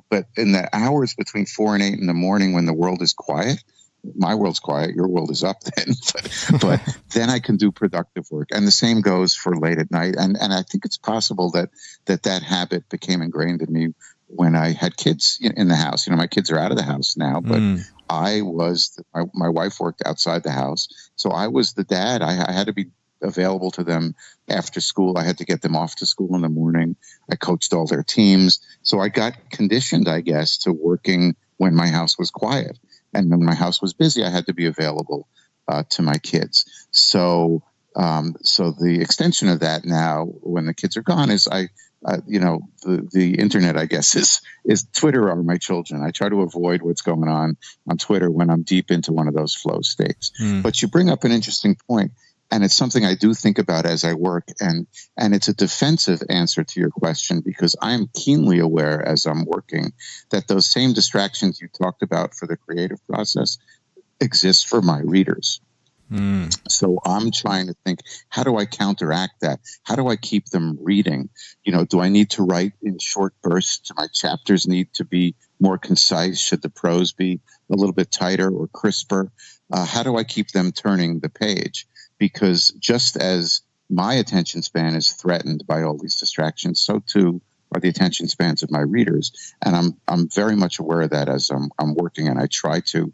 But in the hours between 4 and 8 in the morning, when the world is quiet, my world's quiet, your world is up then, but then I can do productive work. And the same goes for late at night. And I think it's possible that habit became ingrained in me when I had kids in the house. My kids are out of the house now, but I was, my wife worked outside the house. So I was the dad. I had to be available to them after school. I had to get them off to school in the morning. I coached all their teams. So I got conditioned, I guess, to working when my house was quiet. And when my house was busy, I had to be available to my kids. So the extension of that now, when the kids are gone, is the internet, I guess, is Twitter are my children. I try to avoid what's going on Twitter when I'm deep into one of those flow states. But you bring up an interesting point. And it's something I do think about as I work. And it's a defensive answer to your question, because I'm keenly aware as I'm working that those same distractions you talked about for the creative process exist for my readers. So I'm trying to think, how do I counteract that? How do I keep them reading? Do I need to write in short bursts? Do my chapters need to be more concise? Should the prose be a little bit tighter or crisper? How do I keep them turning the page? Because just as my attention span is threatened by all these distractions, so too are the attention spans of my readers. And I'm very much aware of that as I'm working, and I try to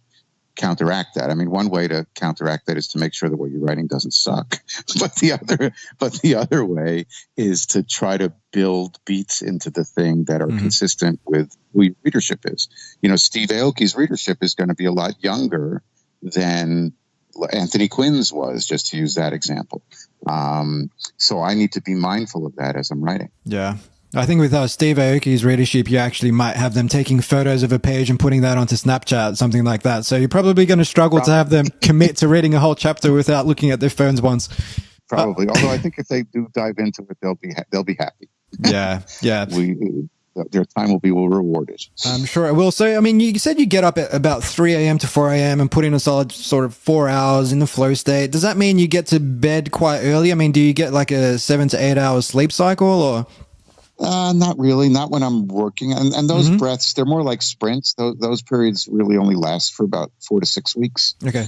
counteract that. I mean, one way to counteract that is to make sure that what you're writing doesn't suck. But the other way is to try to build beats into the thing that are consistent with who your readership is. Steve Aoki's readership is going to be a lot younger than Anthony Quinn's was, just to use that example. So I need to be mindful of that as I'm writing. Yeah. I think with Steve Aoki's readership, you actually might have them taking photos of a page and putting that onto Snapchat, something like that. So you're probably going to struggle to have them commit to reading a whole chapter without looking at their phones once. Probably. Although I think if they do dive into it, they'll be happy. Yeah. Their time will be rewarded. I'm sure it will. So, I mean, you said you get up at about 3 a.m. to 4 a.m. and put in a solid sort of 4 hours in the flow state. Does that mean you get to bed quite early? I mean, do you get like a 7 to 8 hours sleep cycle, or? Not really. Not when I'm working. And those breaths, they're more like sprints. Those periods really only last for about 4 to 6 weeks. Okay.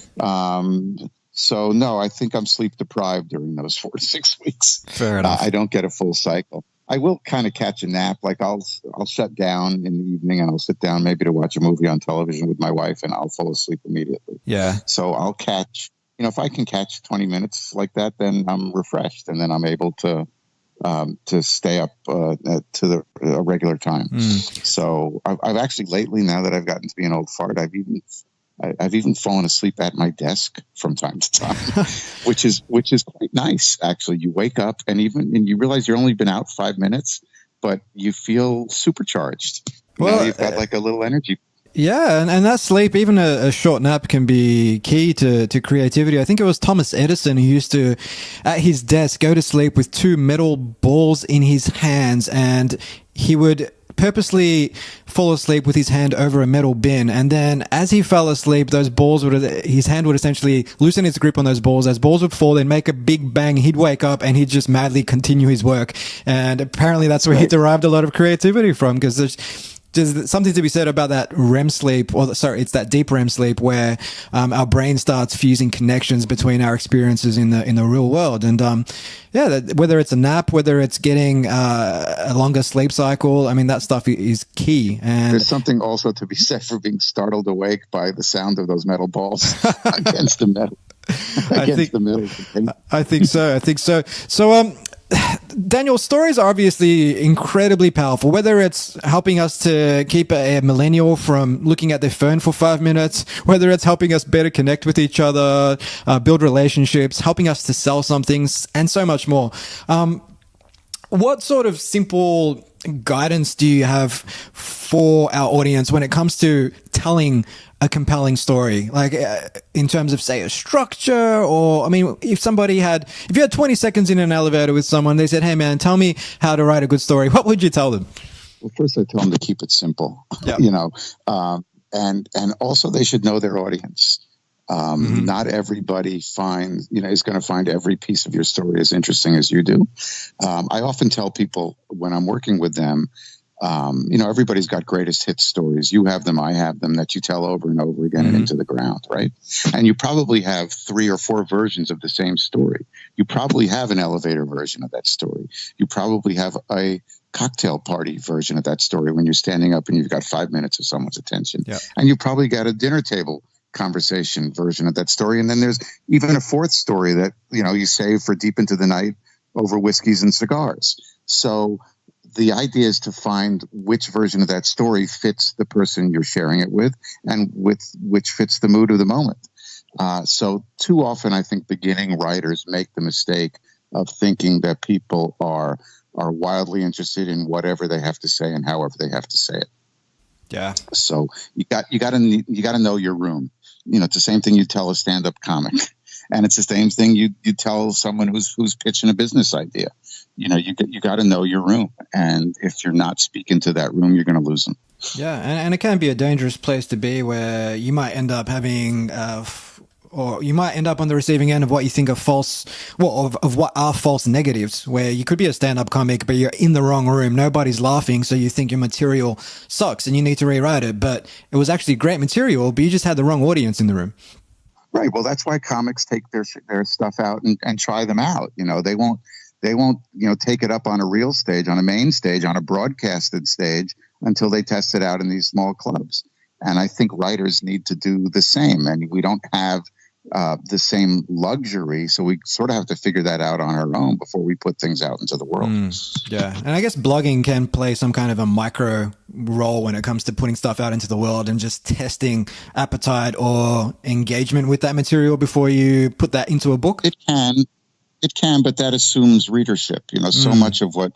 So no, I think I'm sleep deprived during those 4 to 6 weeks. Fair enough. I don't get a full cycle. I will kind of catch a nap. Like I'll shut down in the evening and I'll sit down maybe to watch a movie on television with my wife, and I'll fall asleep immediately. Yeah. So I'll catch, if I can catch 20 minutes like that, then I'm refreshed, and then I'm able to stay up to a regular time. So I've actually lately, now that I've gotten to be an old fart, I've even fallen asleep at my desk from time to time, which is quite nice. Actually, you wake up and you realize you've only been out 5 minutes, but you feel supercharged. You've got like a little energy. Yeah, and that sleep, even a short nap, can be key to creativity. I think it was Thomas Edison who used to, at his desk, go to sleep with 2 metal balls in his hands, and he would purposely fall asleep with his hand over a metal bin, and then as he fell asleep, his hand would essentially loosen its grip on those balls. As balls would fall, they'd make a big bang, he'd wake up and he'd just madly continue his work. And apparently that's where he derived a lot of creativity from, because there's something to be said about that REM sleep, it's that deep REM sleep where our brain starts fusing connections between our experiences in the real world. And whether it's a nap, whether it's getting a longer sleep cycle, I mean, that stuff is key. And there's something also to be said for being startled awake by the sound of those metal balls against the metal. I think so. So, Daniel, stories are obviously incredibly powerful, whether it's helping us to keep a millennial from looking at their phone for 5 minutes, whether it's helping us better connect with each other, build relationships, helping us to sell something, and so much more. What sort of simple guidance do you have for our audience when it comes to telling a compelling story, like in terms of, say, a structure? Or, I mean, if you had 20 seconds in an elevator with someone, they said, "Hey man, tell me how to write a good story," what would you tell them? Well, first I tell them to keep it simple, yep. And also they should know their audience. Not everybody is going to find every piece of your story as interesting as you do. I often tell people when I'm working with them, everybody's got greatest hit stories. You have them, I have them, that you tell over and over again and into the ground, right? And you probably have 3 or 4 versions of the same story. You probably have an elevator version of that story. You probably have a cocktail party version of that story when you're standing up and you've got 5 minutes of someone's attention. Yep. And you probably got a dinner table conversation version of that story. And then there's even a 4th story that, you save for deep into the night over whiskeys and cigars. So the idea is to find which version of that story fits the person you're sharing it with, and which fits the mood of the moment. So too often, I think beginning writers make the mistake of thinking that people are wildly interested in whatever they have to say and however they have to say it. Yeah. So you got to know your room. It's the same thing you tell a stand-up comic. And it's the same thing you tell someone who's pitching a business idea. You got to know your room, and if you're not speaking to that room, you're going to lose them. Yeah, and it can be a dangerous place to be, where you might end up having, or you might end up on the receiving end of what you think are false, of what are false negatives, where you could be a stand-up comic, but you're in the wrong room. Nobody's laughing, so you think your material sucks and you need to rewrite it. But it was actually great material, but you just had the wrong audience in the room. Right. Well, that's why comics take their stuff out and try them out. They won't take it up on a real stage, on a main stage, on a broadcasted stage until they test it out in these small clubs. And I think writers need to do the same. And we don't have the same luxury, so we sort of have to figure that out on our own before we put things out into the world. Yeah, and I guess blogging can play some kind of a micro role when it comes to putting stuff out into the world and just testing appetite or engagement with that material before you put that into a book. It can, but that assumes readership. So much of what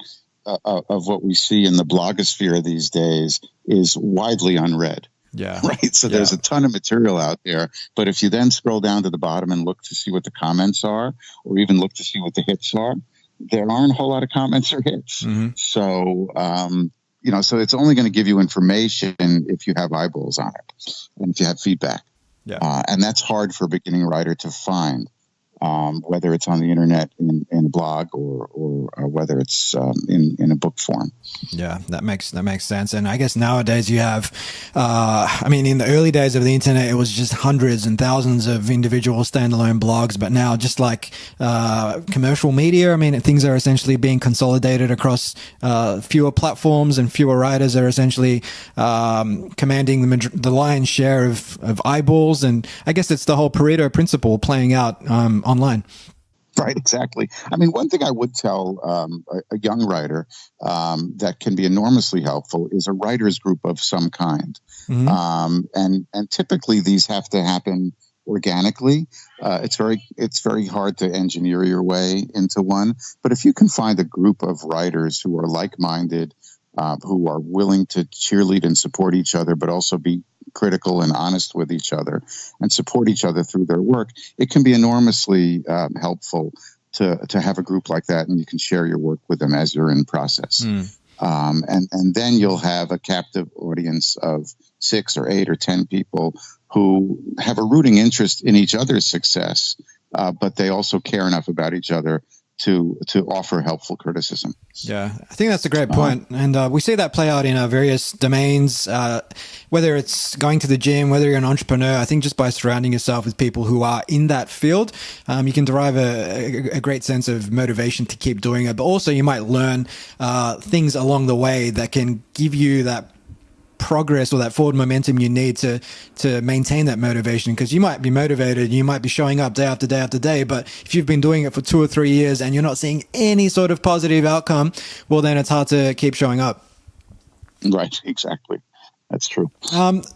we see in the blogosphere these days is widely unread. Yeah. Right. So there's a ton of material out there. But if you then scroll down to the bottom and look to see what the comments are, or even look to see what the hits are, there aren't a whole lot of comments or hits. Mm-hmm. So, so it's only going to give you information if you have eyeballs on it and if you have feedback. Yeah. And that's hard for a beginning writer to find. Whether it's on the internet in a blog or whether it's in a book form. Yeah, that makes sense. And I guess nowadays you have, in the early days of the internet, it was just hundreds and thousands of individual standalone blogs. But now, just like commercial media, things are essentially being consolidated across fewer platforms, and fewer writers are essentially commanding the lion's share of eyeballs. And I guess it's the whole Pareto principle playing out online. Right, exactly. One thing I would tell a young writer that can be enormously helpful is a writer's group of some kind. Mm-hmm. And typically these have to happen organically. It's very hard to engineer your way into one. But if you can find a group of writers who are like-minded, who are willing to cheerlead and support each other, but also be critical and honest with each other and support each other through their work, it can be enormously helpful to have a group like that, and you can share your work with them as you're in process. And then you'll have a captive audience of 6 or 8 or 10 people who have a rooting interest in each other's success, but they also care enough about each other to offer helpful criticism. Yeah, I think that's a great point. And we see that play out in various domains, whether it's going to the gym, whether you're an entrepreneur. I think just by surrounding yourself with people who are in that field, you can derive a great sense of motivation to keep doing it. But also you might learn things along the way that can give you that progress or that forward momentum you need to maintain that motivation, because you might be motivated, you might be showing up day after day after day, but if you've been doing it for 2 or 3 years and you're not seeing any sort of positive outcome, well, then it's hard to keep showing up. Right, exactly. That's true.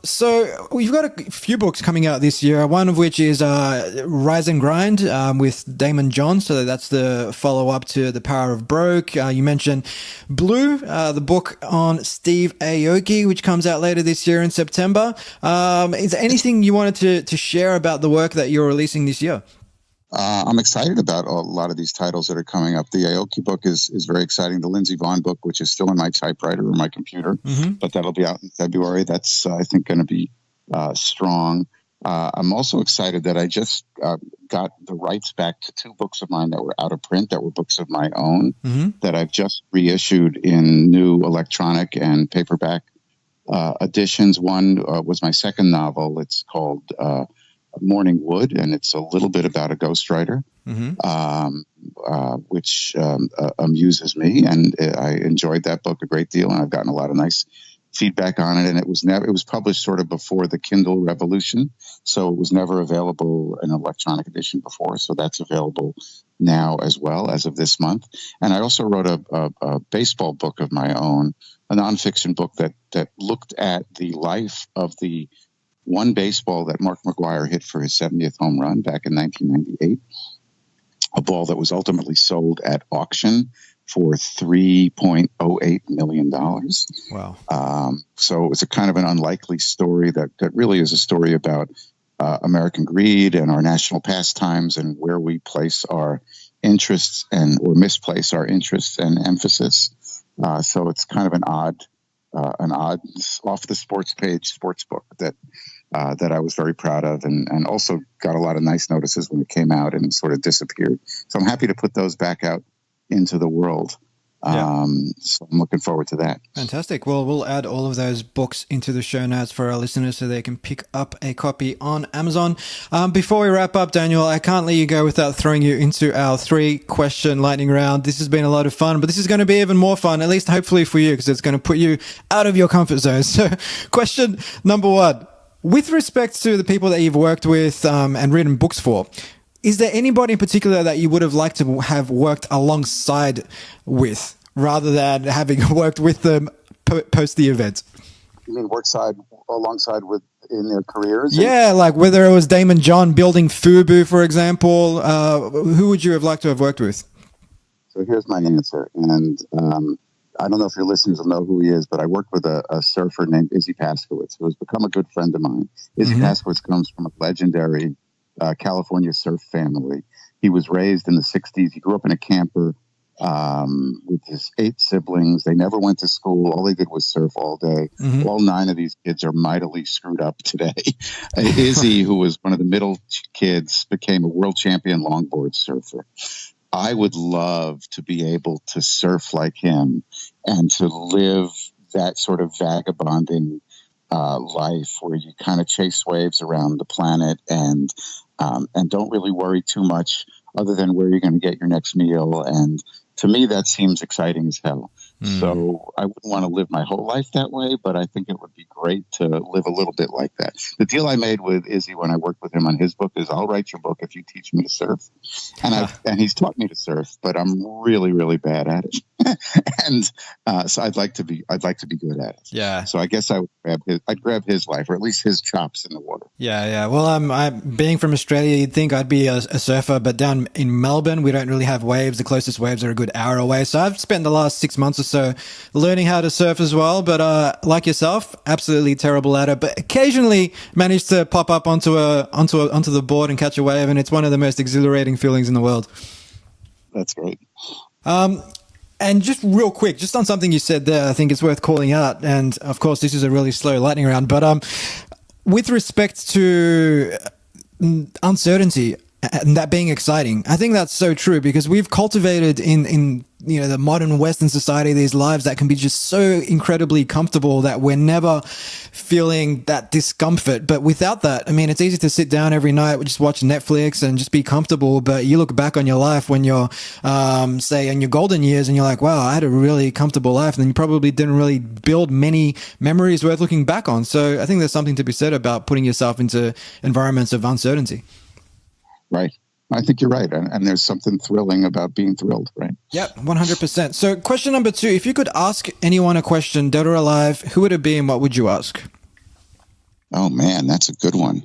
So we've got a few books coming out this year, one of which is Rise and Grind with Damon John. So that's the follow-up to The Power of Broke. You mentioned Blue, the book on Steve Aoki, which comes out later this year in September. Is there anything you wanted to share about the work that you're releasing this year? I'm excited about a lot of these titles that are coming up. The Aoki book is very exciting. The Lindsey Vonn book, which is still in my typewriter or my computer, but that'll be out in February. That's, I think, going to be strong. I'm also excited that I just got the rights back to 2 books of mine that were out of print, that were books of my own, that I've just reissued in new electronic and paperback editions. One was my second novel. It's called Morning Wood, and it's a little bit about a ghostwriter, which amuses me, and I enjoyed that book a great deal, and I've gotten a lot of nice feedback on it. And it was published sort of before the Kindle revolution, so it was never available in electronic edition before, so that's available now as well as of this month. And I also wrote a baseball book of my own, a nonfiction book that looked at the life of the one baseball that Mark McGwire hit for his 70th home run back in 1998, a ball that was ultimately sold at auction for $3.08 million. Wow. So it was a kind of an unlikely story that really is a story about American greed and our national pastimes and where we place our interests or misplace our interests and emphasis. So it's kind of an odd off the sports page sports book that I was very proud of, and also got a lot of nice notices when it came out and sort of disappeared. So I'm happy to put those back out into the world. So I'm looking forward to that. Fantastic. Well, we'll add all of those books into the show notes for our listeners so they can pick up a copy on Amazon. Before we wrap up, Daniel, I can't let you go without throwing you into our 3-question lightning round. This has been a lot of fun, but this is going to be even more fun, at least hopefully for you, because it's going to put you out of your comfort zone. So question number 1, with respect to the people that you've worked with and written books for, is there anybody in particular that you would have liked to have worked alongside with rather than having worked with them post the event? You mean alongside with in their careers? Yeah, like whether it was Damon John building Fubu, for example. Who would you have liked to have worked with? So here's my answer. And I don't know if your listeners will know who he is, but I worked with a surfer named Izzy Paskowitz, who has become a good friend of mine. Izzy Paskowitz comes from a legendary California surf family. He was raised in the 60s. He grew up in a camper with his 8 siblings. They never went to school. All they did was surf all day. All 9 of these kids are mightily screwed up today. Izzy, who was one of the middle kids, became a world champion longboard surfer. I would love to be able to surf like him and to live that sort of vagabonding life where you kind of chase waves around the planet and don't really worry too much other than where you're going to get your next meal. And to me, that seems exciting as hell. So I wouldn't want to live my whole life that way, but I think it would be great to live a little bit like that. The deal I made with Izzy when I worked with him on his book is I'll write your book if you teach me to surf. And he's taught me to surf, but I'm really, really bad at it. And so I'd like to be good at it. Yeah. So I guess I'd grab his life, or at least his chops in the water. Yeah. Well, I'm being from Australia, you'd think I'd be a surfer, but down in Melbourne, we don't really have waves. The closest waves are a good hour away. So I've spent the last 6 months or so learning how to surf as well. But like yourself, absolutely terrible at it. But occasionally manage to pop up onto the board and catch a wave, and it's one of the most exhilarating feelings in the world. That's great. And just real quick, just on something you said there, I think it's worth calling out. And of course, this is a really slow lightning round, but with respect to uncertainty and that being exciting, I think that's so true, because we've cultivated in the modern Western society these lives that can be just so incredibly comfortable that we're never feeling that discomfort. But without that, I mean, it's easy to sit down every night, just watch Netflix and just be comfortable. But you look back on your life when you're, say, in your golden years, and you're like, wow, I had a really comfortable life. And then you probably didn't really build many memories worth looking back on. So I think there's something to be said about putting yourself into environments of uncertainty. Right. I think you're right. And there's something thrilling about being thrilled, right? Yep, 100%. So question number 2, if you could ask anyone a question, dead or alive, who would it be and what would you ask? Oh, man, that's a good one.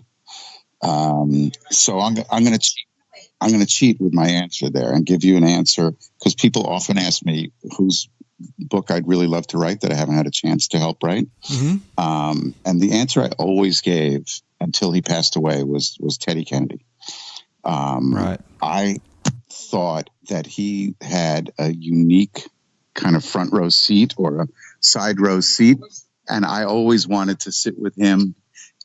So I'm going to cheat with my answer there and give you an answer, because people often ask me whose book I'd really love to write that I haven't had a chance to help write. And the answer I always gave until he passed away was Teddy Kennedy. Right. I thought that he had a unique kind of front row seat or a side row seat. And I always wanted to sit with him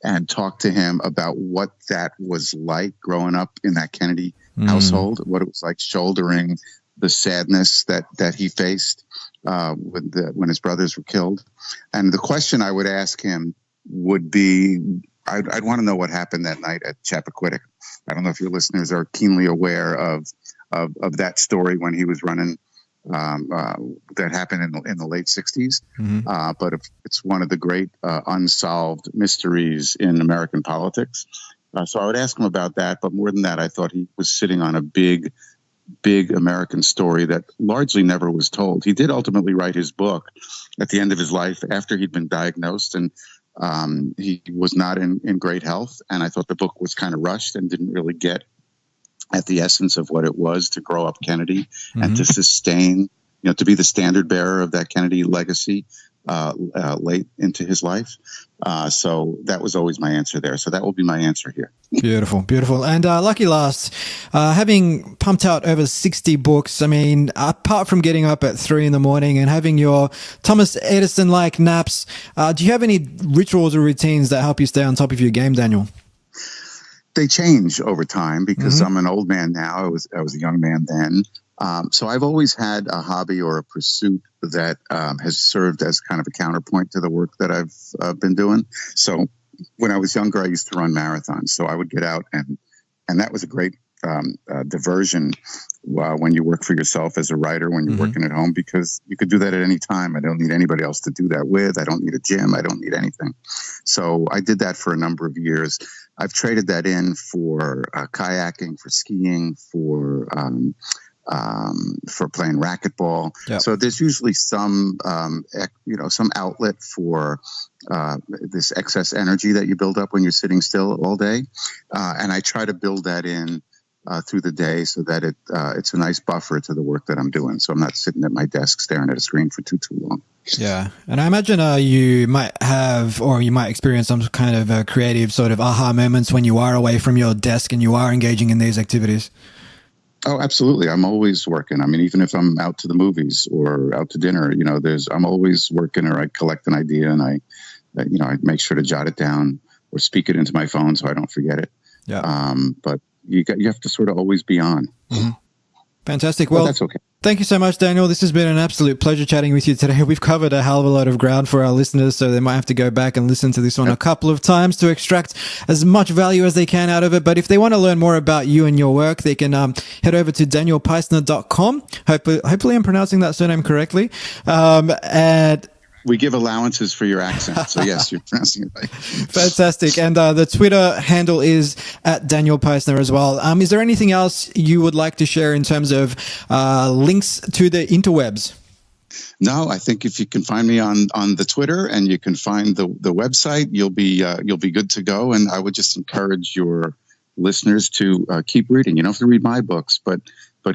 and talk to him about what that was like growing up in that Kennedy household, what it was like shouldering the sadness that he faced when his brothers were killed. And the question I would ask him would be, I'd want to know what happened that night at Chappaquiddick. I don't know if your listeners are keenly aware of that story when he was running. That happened in the late 60s. But it's one of the great unsolved mysteries in American politics. So I would ask him about that. But more than that, I thought he was sitting on a big American story that largely never was told. He did ultimately write his book at the end of his life after he'd been diagnosed, and he was not in great health. And I thought the book was kind of rushed and didn't really get at the essence of what it was to grow up Kennedy and to sustain, to be the standard bearer of that Kennedy legacy. late into his life. So that was always my answer there. So that will be my answer here. Beautiful, beautiful. And lucky last, having pumped out over 60 books, I mean, apart from getting up at 3 a.m. and having your Thomas Edison-like naps, do you have any rituals or routines that help you stay on top of your game, Daniel? They change over time because I'm an old man now. I was a young man then. So I've always had a hobby or a pursuit that has served as kind of a counterpoint to the work that I've been doing. So when I was younger, I used to run marathons. So I would get out and that was a great diversion when you work for yourself as a writer, when you're working at home, because you could do that at any time. I don't need anybody else to do that with. I don't need a gym. I don't need anything. So I did that for a number of years. I've traded that in for kayaking, for skiing, for playing racquetball. Yep. So there's usually some outlet for this excess energy that you build up when you're sitting still all day. And I try to build that in through the day so that it's a nice buffer to the work that I'm doing. So I'm not sitting at my desk staring at a screen for too long. Yeah. And I imagine you might have, or you might experience some kind of creative sort of aha moments when you are away from your desk and you are engaging in these activities. Oh, absolutely. I'm always working. I mean, even if I'm out to the movies or out to dinner, I'm always working, or I collect an idea and I make sure to jot it down or speak it into my phone so I don't forget it. Yeah. But you have to sort of always be on. Mm-hmm. Fantastic. Well, that's okay. Thank you so much, Daniel. This has been an absolute pleasure chatting with you today. We've covered a hell of a lot of ground for our listeners, so they might have to go back and listen to this one a couple of times to extract as much value as they can out of it. But if they want to learn more about you and your work, they can head over to danielpaisner.com. Hopefully I'm pronouncing that surname correctly. And we give allowances for your accent. So yes, you're pronouncing it right. Fantastic. And the Twitter handle is at Daniel Paisner as well. Is there anything else you would like to share in terms of links to the interwebs? No, I think if you can find me on the Twitter and you can find the website, you'll be good to go. And I would just encourage your listeners to keep reading. You don't have to read my books, but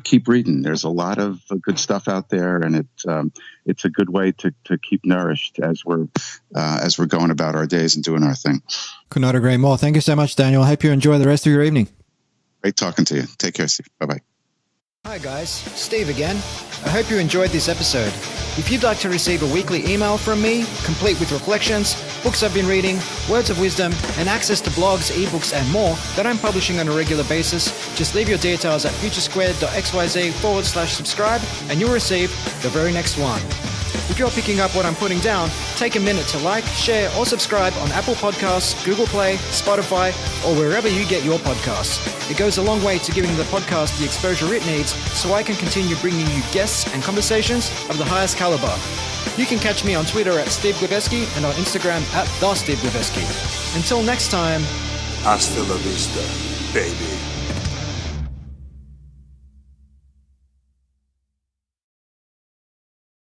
keep reading. There's a lot of good stuff out there, and it's a good way to keep nourished as we're going about our days and doing our thing. Could not agree more. Thank you so much, Daniel. I hope you enjoy the rest of your evening. Great talking to you. Take care, Steve. Bye-bye. Hi guys, Steve again. I hope you enjoyed this episode. If you'd like to receive a weekly email from me, complete with reflections, books I've been reading, words of wisdom, and access to blogs, ebooks, and more that I'm publishing on a regular basis, just leave your details at futuresquared.xyz/subscribe and you'll receive the very next one. If you're picking up what I'm putting down, take a minute to like, share, or subscribe on Apple Podcasts, Google Play, Spotify, or wherever you get your podcasts. It goes a long way to giving the podcast the exposure it needs so I can continue bringing you guests and conversations of the highest caliber. You can catch me on Twitter at Steve Glibeski and on Instagram at TheSteveGlibeski. Until next time. Hasta la vista, baby.